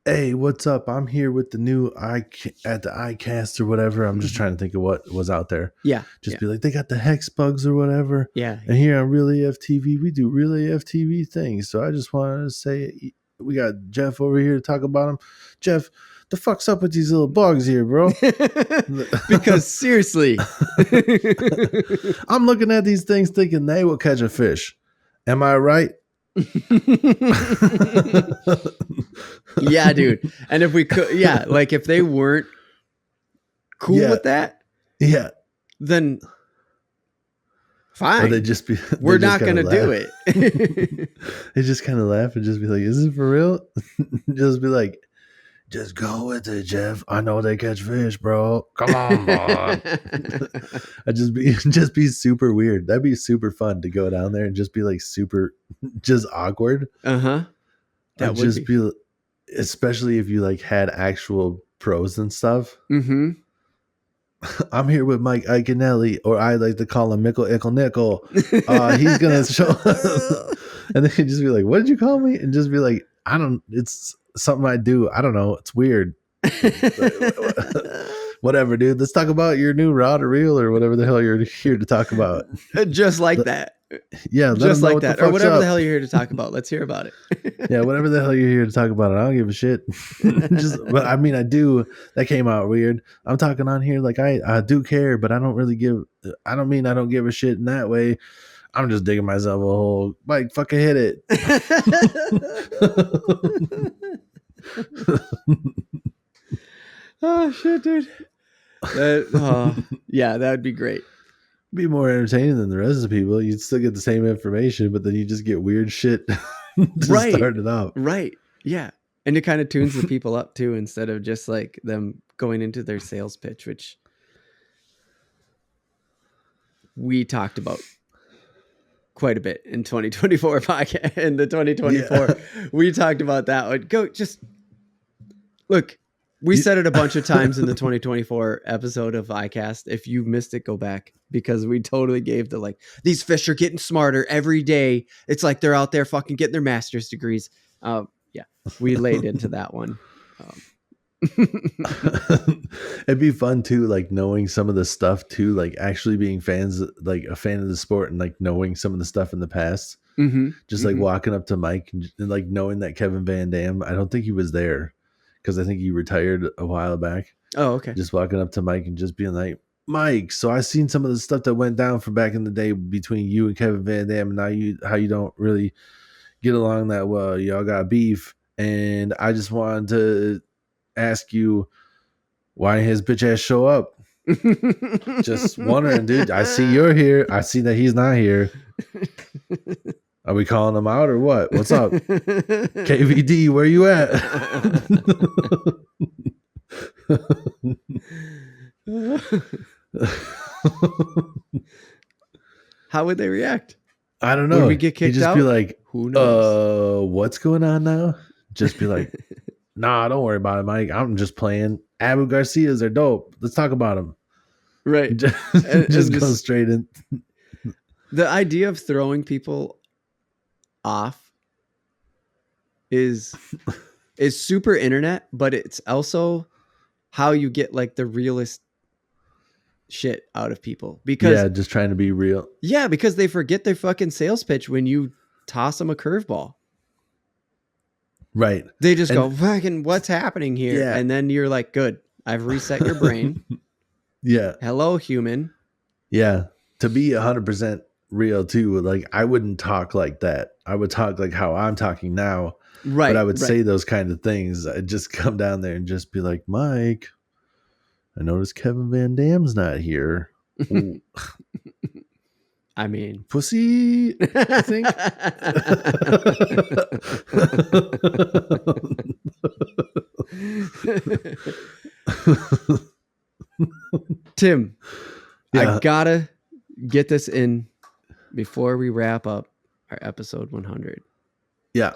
hey, what's up? I'm here with the new at the iCast or whatever. I'm just trying to think of what was out there. Yeah. Just be like, they got the Hex bugs or whatever. Yeah. And here on Real AF TV, we do Real AF TV things. So I just wanted to say, we got Jeff over here to talk about them. Jeff, the fuck's up with these little bugs here, bro? Because seriously, I'm looking at these things thinking they will catch a fish. Am I right? Yeah, dude. And if we could, like if they weren't cool with that, then fine. Or they just be, we're not going to do it. They just kind of laugh and just be like, is it for real? Just be like, just go with it, Jeff. I know they catch fish, bro. Come on, boy. I just be super weird. That'd be super fun to go down there and just be like super, just awkward. That would just be, especially if you like had actual pros and stuff. Mm-hmm. I'm here with Mike Iaconelli, or I like to call him Mickle Ickle Nickel. He's gonna show us. And then just be like, what did you call me? And just be like, it's something I do. I don't know. It's weird. Whatever, dude. Let's talk about your new rod or reel or whatever the hell you're here to talk about. Just like that. Yeah, just like that. Or whatever the hell you're here to talk about. Let's hear about it. Yeah, whatever the hell you're here to talk about. I don't give a shit. But I mean, I do. That came out weird. I'm talking on here like I do care, but I don't really give. I don't mean I don't give a shit in that way. I'm just digging myself a hole. Mike, fucking hit it. Oh shit, dude. Yeah, that would be great. Be more entertaining than the rest of the people. You'd still get the same information, but then you just get weird shit to start it off. Right. Yeah. And it kind of tunes the people up too, instead of just like them going into their sales pitch, which we talked about quite a bit in 2024 podcast. In the 2024, we talked about that one. Look. We said it a bunch of times in the 2024 episode of iCast. If you missed it, go back, because we totally gave these fish are getting smarter every day. It's like they're out there fucking getting their master's degrees. We laid into that one. It'd be fun too, like knowing some of the stuff too, like actually being fans, like a fan of the sport and like knowing some of the stuff in the past. Just like walking up to Mike and like knowing that Kevin Van Dam, I don't think he was there because I think he retired a while back. Oh, okay. Just walking up to Mike and just being like, Mike, so I seen some of the stuff that went down from back in the day between you and Kevin Van Dam, and now how you don't really get along that well. Y'all got beef, and I just wanted to ask you why his bitch ass show up. Just wondering, dude. I see you're here. I see that he's not here. Are we calling him out or what? What's up? KVD, where you at? How would they react? I don't know. Would we get kicked He'd just out? be like, who knows? What's going on now? Just be like, nah, don't worry about it, Mike. I'm just playing. Abu Garcia's are dope. Let's talk about them. Right. Just go straight in. The idea of throwing people off is super internet, but it's also how you get like the realest shit out of people, because just trying to be real. Yeah, because they forget their fucking sales pitch when you toss them a curveball. Right. They just go, fucking, what's happening here? Yeah. And then you're like, good, I've reset your brain. Yeah. Hello, human. Yeah. To be 100% real too, like I wouldn't talk like that. I would talk like how I'm talking now. Right. But I would say those kind of things. I'd just come down there and just be like, Mike, I noticed Kevin Van Dam's not here. I mean, pussy, I think. Tim, I gotta get this in before we wrap up our episode 100. Yeah.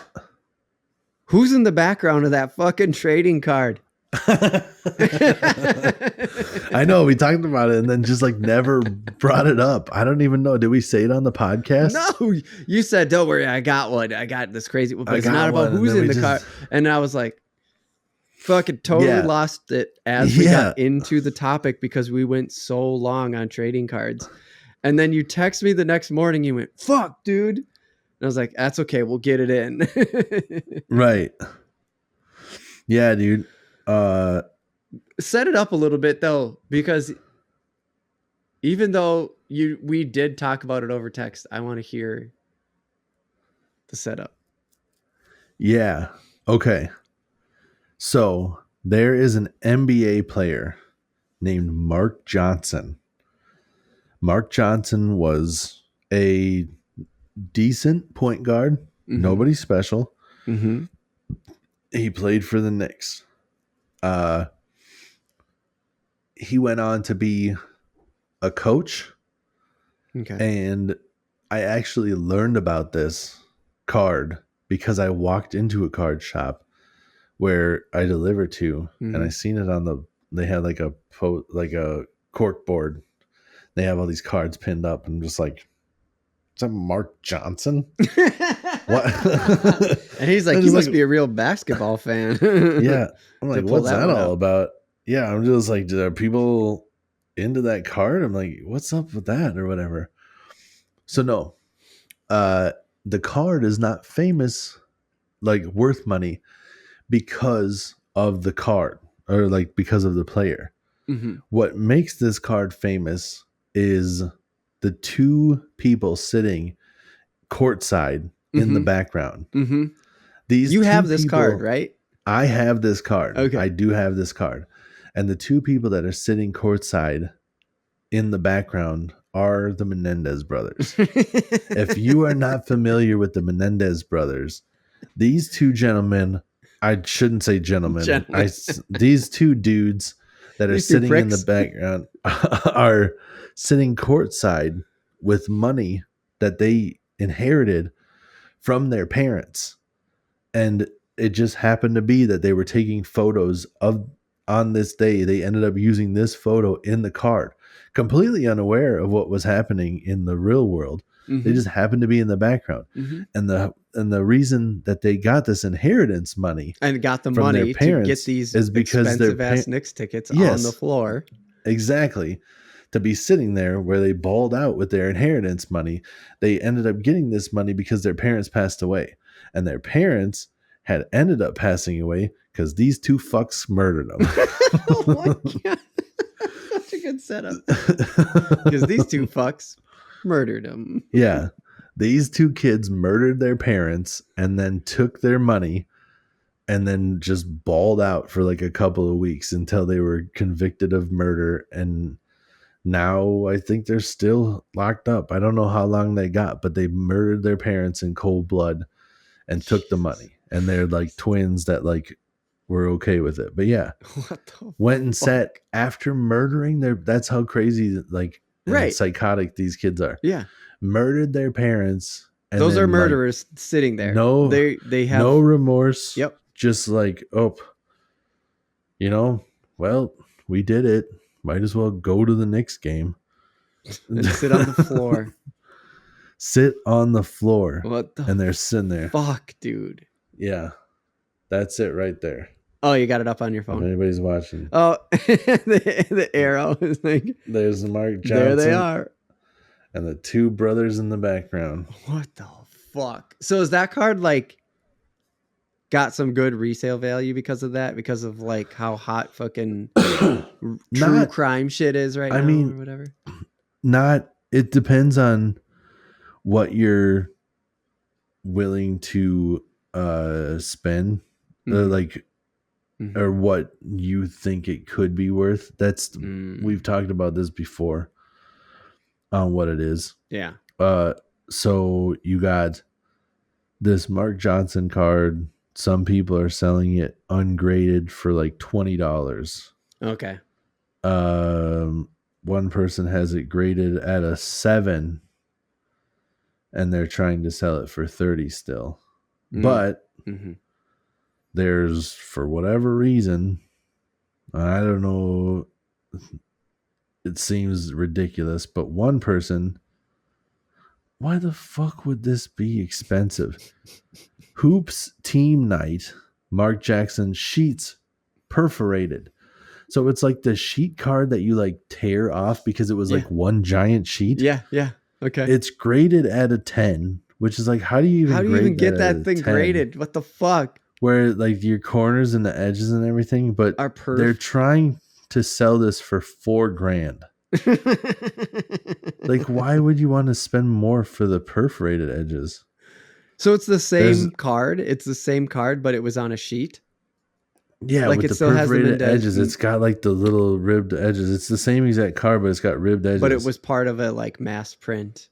Who's in the background of that fucking trading card? I know, we talked about it and then just like never brought it up. I don't even know. Did we say it on the podcast? No, you said, don't worry, I got one. I got this crazy one, but it's not about who's in the car. And I was like, fucking totally lost it as we got into the topic because we went so long on trading cards. And then you text me the next morning, you went, fuck, dude. And I was like, that's okay, we'll get it in. Right. Yeah, dude. Set it up a little bit though, because even though we did talk about it over text, I want to hear the setup. Yeah. Okay. So there is an NBA player named Mark Johnson. Mark Johnson was a decent point guard. Mm-hmm. Nobody special. Mm-hmm. He played for the Knicks. He went on to be a coach. Okay. And I actually learned about this card because I walked into a card shop where I deliver to, and I seen it on they had like a cork board. They have all these cards pinned up, and I'm just like, is that Mark Johnson? What? And he's like, he must be a real basketball fan. Yeah. I'm like, what's that all about? Yeah. I'm just like, are people into that card? I'm like, what's up with that or whatever? So no, the card is not famous, like worth money because of the card or like because of the player. Mm-hmm. What makes this card famous is the two people sitting courtside in the background. Mm-hmm. You have this card, right? I have this card. Okay. I do have this card. And the two people that are sitting courtside in the background are the Menendez brothers. If you are not familiar with the Menendez brothers, these two gentlemen, I shouldn't say gentlemen, these two dudes that are sitting in the background are sitting courtside with money that they inherited from their parents. And it just happened to be that they were taking photos on this day. They ended up using this photo in the card, completely unaware of what was happening in the real world. Mm-hmm. They just happened to be in the background. Mm-hmm. And the reason that they got this inheritance money and got the money to get these is because expensive ass Knicks tickets on the floor. Exactly. to be sitting there where they balled out with their inheritance money. They ended up getting this money because their parents passed away, and their parents had ended up passing away because these two fucks murdered them. Oh my God. Such a good setup. Because these two fucks murdered him. Yeah. These two kids murdered their parents and then took their money and then just balled out for like a couple of weeks until they were convicted of murder. And now I think they're still locked up. I don't know how long they got, but they murdered their parents in cold blood and took the money. And they're like twins that like were okay with it. But yeah, What the went and fuck? sat after murdering their, that's how crazy like and psychotic these kids are. Yeah. Murdered their parents. And those are then, murderers sitting there. No, they have no remorse. Yep. Just like, oh, you know, well, we did it. Might as well go to the Knicks game. And sit on the floor. Sit on the floor. What the and they're sitting there. Fuck, dude. Yeah. That's it right there. Oh, you got it up on your If phone. anybody's watching. Oh, the arrow is like, there's Mark Johnson. There they are. And the two brothers in the background. What the fuck? So is that card like got some good resale value because of that? Because of like how hot fucking true crime shit is right now, or whatever? It depends on what you're willing to spend. Like or what you think it could be worth. That's we've talked about this before on what it is. Yeah. So you got this Mark Johnson card. Some people are selling it ungraded for like $20. Okay. One person has it graded at a 7 and they're trying to sell it for 30 still. But there's, for whatever reason, I don't know, it seems ridiculous, but one person, why the fuck would this be expensive? Hoops team night, Mark Jackson sheets perforated. So it's like the sheet card that you like tear off because it was like one giant sheet. Yeah. Okay. It's graded at a 10, which is like, how do you even get that thing graded? What the fuck? Where like your corners and the edges and everything, but they're trying to sell this for $4,000. Like, why would you want to spend more for the perforated edges? So it's the same card. It's the same card, but it was on a sheet. Yeah, like with the perforated edges. It's got like the little ribbed edges. It's the same exact card, but it's got ribbed edges. But it was part of a like mass print.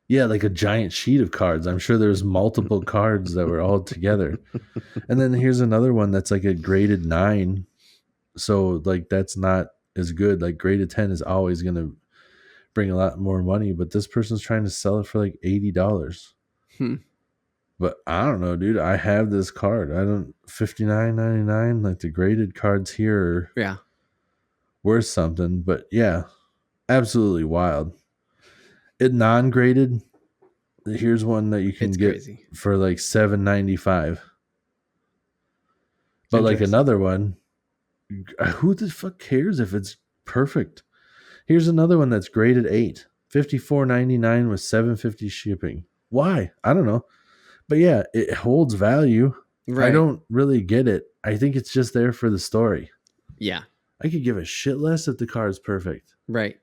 Yeah, like a giant sheet of cards. I'm sure there's multiple cards that were all together. And then here's another one that's like a graded 9. So like that's not as good. Like graded 10 is always going to bring a lot more money, but this person's trying to sell it for like $80. But I don't know, dude. I have this card. I don't $59.99. Like the graded cards here are worth something. But yeah, absolutely wild. It non-graded. Here's one that you can get for like $7.95. But like another one, who the fuck cares if it's perfect? Here's another one that's graded 8, $54.99 with $7.50 shipping. Why? I don't know. But yeah, it holds value. Right. I don't really get it. I think it's just there for the story. Yeah. I could give a shit less if the card's perfect. Right.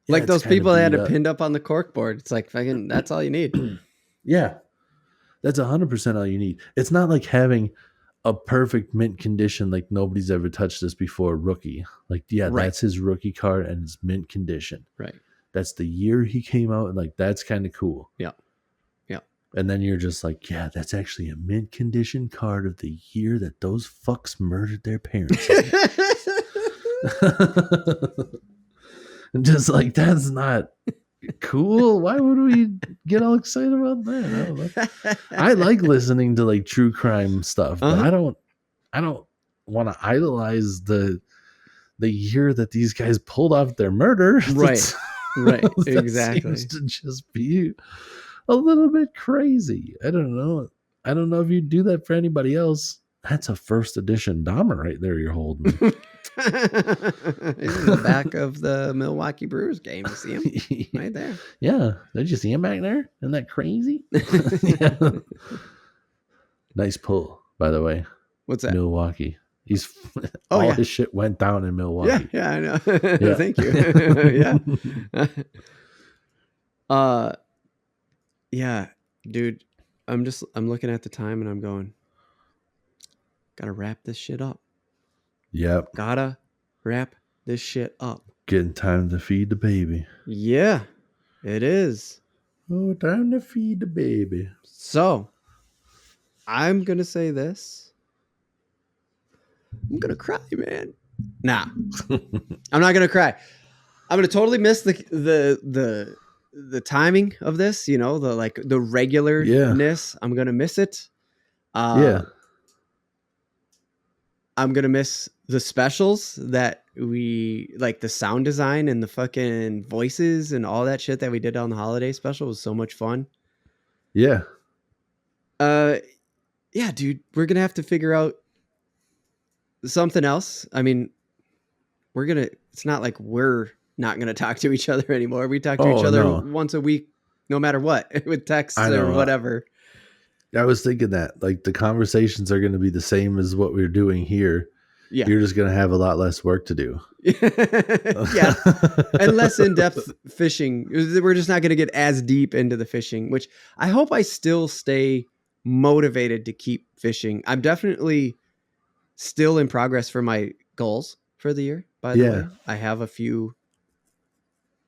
Yeah, like those people that had it pinned up on the corkboard. It's like fucking, that's all you need. Yeah. That's 100% all you need. It's not like having a perfect mint condition like nobody's ever touched this before rookie. Like, yeah, that's his rookie card and it's mint condition. Right. That's the year he came out and like that's kind of cool. Yeah. Yeah. And then you're just like, yeah, that's actually a mint condition card of the year that those fucks murdered their parents. Just like, that's not cool. Why would we get all excited about that? I don't know. I like listening to like true crime stuff, but I don't want to idolize the year that these guys pulled off their murder. Right. Right. Exactly. Seems to just be a little bit crazy. I don't know. I don't know if you do that for anybody else. That's a first edition Dahmer right there you're holding. In the back of the Milwaukee Brewers game. You see him right there. Yeah. Did you see him back there? Isn't that crazy? Yeah. Nice pull, by the way. What's that? Milwaukee. He's all his shit went down in Milwaukee. Yeah, I know. Yeah. Thank you. Yeah. Yeah, dude. I'm looking at the time and I'm going, gotta wrap this shit up. Yep. Gotta wrap this shit up. Getting time to feed the baby. Yeah, it is. Oh, time to feed the baby. So, I'm going to say this. I'm going to cry, man. Nah. I'm not going to cry. I'm going to totally miss the timing of this, you know, the regularness. Yeah. I'm going to miss it. Yeah. I'm going to miss the specials that we like, the sound design and the fucking voices and all that shit that we did on the holiday special was so much fun. Yeah. Yeah, dude, we're going to have to figure out something else. I mean, it's not like we're not going to talk to each other anymore. We talk to each other once a week, no matter what, with texts or whatever. I was thinking that like the conversations are going to be the same as what we're doing here. Yeah. You're just going to have a lot less work to do. Yeah. And less in-depth fishing. We're just not going to get as deep into the fishing, which I hope I still stay motivated to keep fishing. I'm definitely still in progress for my goals for the year, by the way. I have a few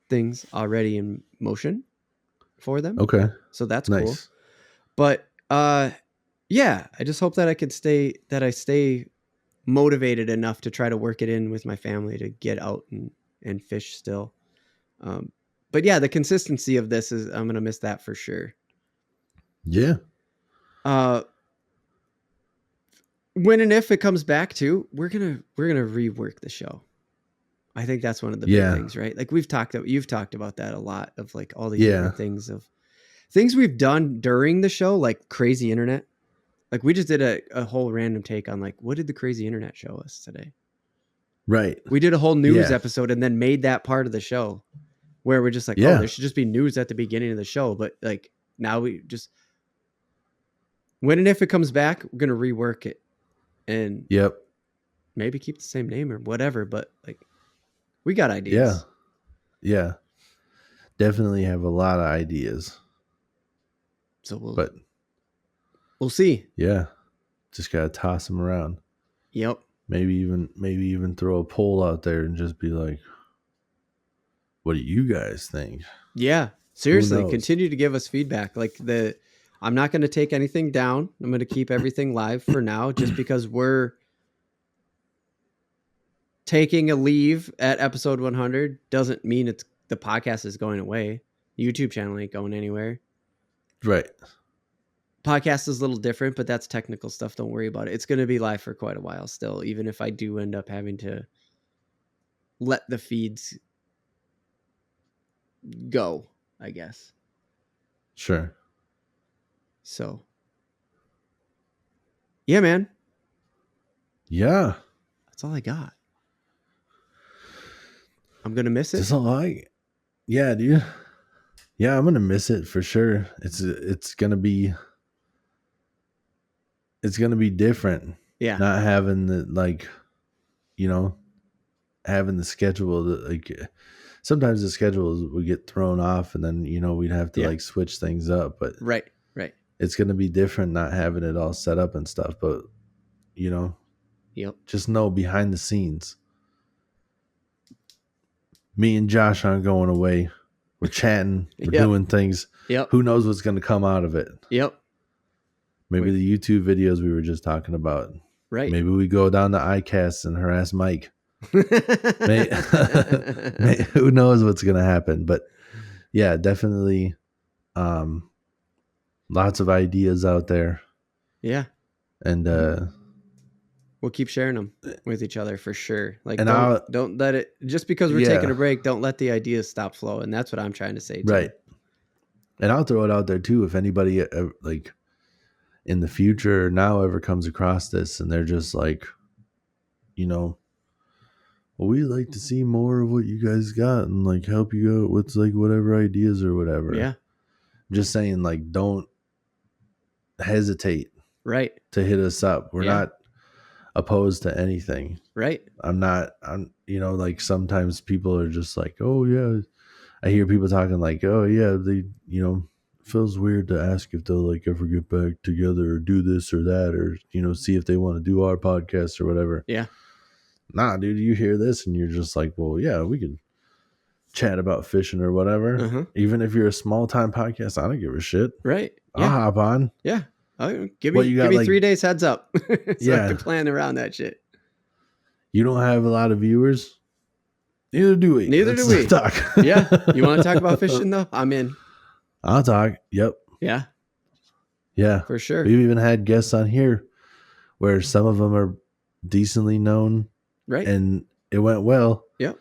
things already in motion for them. Okay. So that's nice. Cool. But yeah, I just hope that I stay motivated enough to try to work it in with my family to get out and fish still. But yeah, the consistency of this I'm going to miss that for sure. Yeah. When and if it comes back to, we're going to rework the show. I think that's one of the big things, right? Like you've talked about that a lot of like all these different things we've done during the show, like crazy internet. Like we just did a whole random take on like, what did the crazy internet show us today? Right. We did a whole news episode and then made that part of the show where we're just like, oh, there should just be news at the beginning of the show. But like now we just, when and if it comes back, we're going to rework it and maybe keep the same name or whatever. But like we got ideas. Yeah. Yeah. Definitely have a lot of ideas. So we'll see. Yeah. Just got to toss them around. Yep. Maybe even throw a poll out there and just be like, what do you guys think? Yeah. Seriously, continue to give us feedback. Like I'm not going to take anything down. I'm going to keep everything live for now just because we're taking a leave at episode 100 doesn't mean the podcast is going away. YouTube channel ain't going anywhere. Right. Podcast is a little different, but that's technical stuff. Don't worry about it. It's going to be live for quite a while still, even if I do end up having to let the feeds go, I guess. Sure. So, yeah, man. Yeah. That's all I got. I'm going to miss it. That's all yeah, dude. Yeah, I'm going to miss it for sure. It's going to be different. Yeah. Not having the, like, you know, having the schedule that, like, sometimes the schedules would get thrown off and then, you know, we'd have to like switch things up, but right. It's going to be different not having it all set up and stuff, but you know, just know behind the scenes, me and Josh aren't going away. We're chatting, we're doing things. Who knows what's going to come out of it? Maybe the YouTube videos we were just talking about. Right. Maybe we go down to iCast and harass Mike. Who knows what's going to happen? But yeah, definitely lots of ideas out there. Yeah. And we'll keep sharing them with each other for sure. Like, don't let it, just because we're taking a break, don't let the ideas stop flowing. That's what I'm trying to say too. Right. And I'll throw it out there too. If anybody in the future or now ever comes across this and they're just like, well, we like to see more of what you guys got and like help you out with like whatever ideas or whatever. Yeah. Just saying, like, don't hesitate to hit us up. We're not opposed to anything. Right. I'm like sometimes people are just like, oh yeah. I hear people talking like, oh yeah, they, feels weird to ask if they'll like ever get back together or do this or that or, see if they want to do our podcast or whatever. Yeah. Nah, dude, you hear this and you're just like, well, yeah, we can chat about fishing or whatever. Uh-huh. Even if you're a small time podcast, I don't give a shit. Right. I'll hop on. Yeah. Give me 3 days heads up so I can plan around that shit. You don't have a lot of viewers? Neither do we. Neither do we. Talk. Yeah. You want to talk about fishing though? I'm in. I'll talk. Yep. Yeah. Yeah. For sure. We've even had guests on here where some of them are decently known. Right. And it went well. Yep.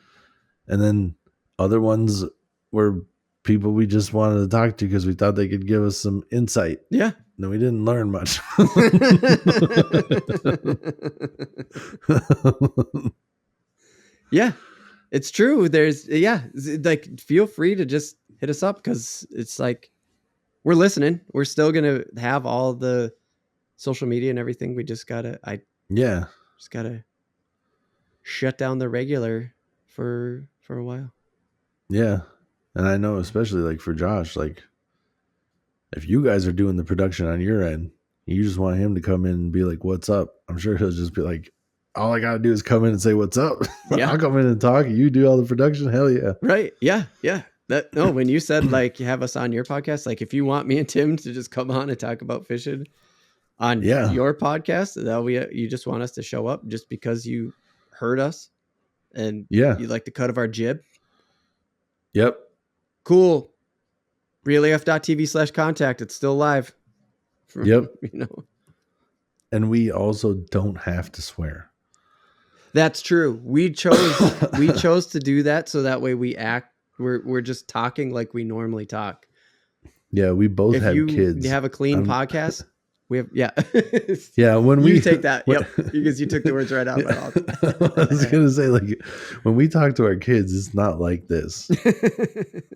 And then other ones were people we just wanted to talk to because we thought they could give us some insight. Yeah. No, we didn't learn much. Yeah, it's true. Like feel free to just hit us up because it's like we're listening. We're still gonna have all the social media and everything. We just gotta shut down the regular for a while. Yeah, and I know especially like for Josh, like if you guys are doing the production on your end, you just want him to come in and be like, "What's up?" I'm sure he'll just be like, all I gotta do is come in and say what's up. Yeah. I'll come in and talk. You do all the production. Hell yeah. Right. Yeah. Yeah. When you said like you have us on your podcast, like if you want me and Tim to just come on and talk about fishing on your podcast, you just want us to show up just because you heard us and you like the cut of our jib. Yep. Cool. realaf.tv/contact. It's still live. Yep. And we also don't have to swear. That's true. We chose to do that so that way we're just talking like we normally talk. Yeah, we both have kids. You have a clean podcast. We have when you take that. Yep. Because you took the words right out of my mouth. I was gonna say, like, when we talk to our kids, it's not like this.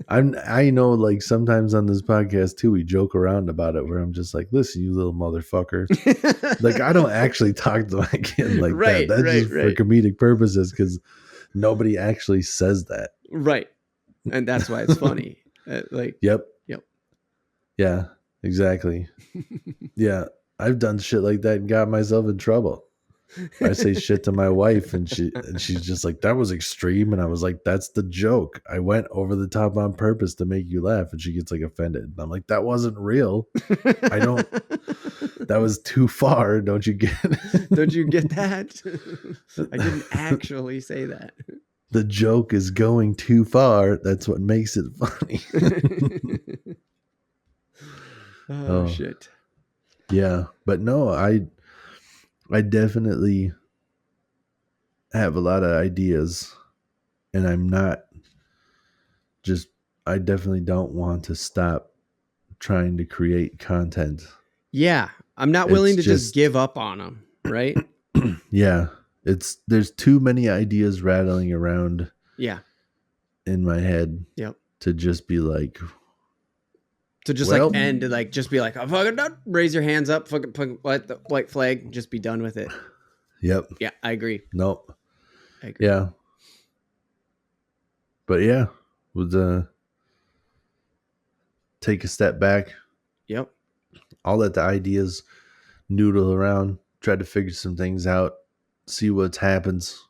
I know, like, sometimes on this podcast too, we joke around about it where I'm just like, listen, you little motherfucker. Like, I don't actually talk to my kid like that. That's just for comedic purposes because nobody actually says that. Right. And that's why it's funny. Yep. Yeah. Exactly. Yeah, I've done shit like that and got myself in trouble. I say shit to my wife and she's just like, that was extreme. And I was like, that's the joke. I went over the top on purpose to make you laugh. And she gets like offended. And I'm like, that wasn't real. That was too far. Don't you get that? I didn't actually say that. The joke is going too far. That's what makes it funny. Oh shit. Yeah, but no, I definitely have a lot of ideas and I definitely don't want to stop trying to create content. Yeah, I'm not willing to just give up on them, right? Yeah, there's too many ideas rattling around. Yeah. In my head. Yep. To just be like, to just end, like just be like, oh, fucking done. Raise your hands up, fucking let the white flag, just be done with it. Yep. Yeah, I agree. Nope. I agree. Yeah. But yeah, would take a step back. Yep. I'll let the ideas noodle around, try to figure some things out, see what happens,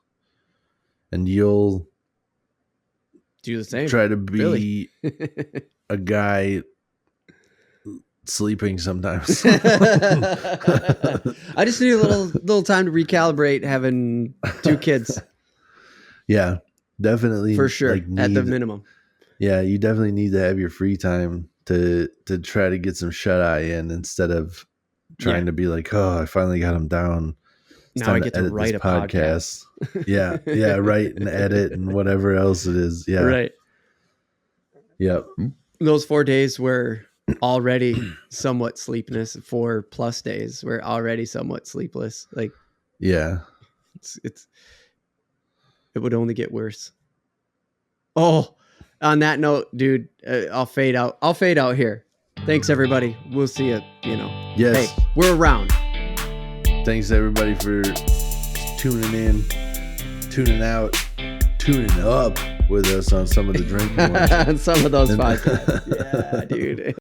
and you'll do the same. Try to be a guy sleeping sometimes. I just need a little time to recalibrate having 2 kids. Yeah, definitely. For sure. At the minimum. Yeah, you definitely need to have your free time to try to get some shut eye in instead of trying to be like, oh, I finally got him down. It's now I get to write a podcast. Yeah, write and edit and whatever else it is. Yeah. Right. Yep. Those 4 days where already somewhat sleepless, 4+ days. We're already somewhat sleepless. Like, yeah. It would only get worse. Oh, on that note, dude, I'll fade out. I'll fade out here. Thanks, everybody. We'll see you, Yes. Hey, we're around. Thanks, everybody, for tuning in, tuning out, tuning up with us on some of the drinking ones. On some of those podcasts. Yeah, dude.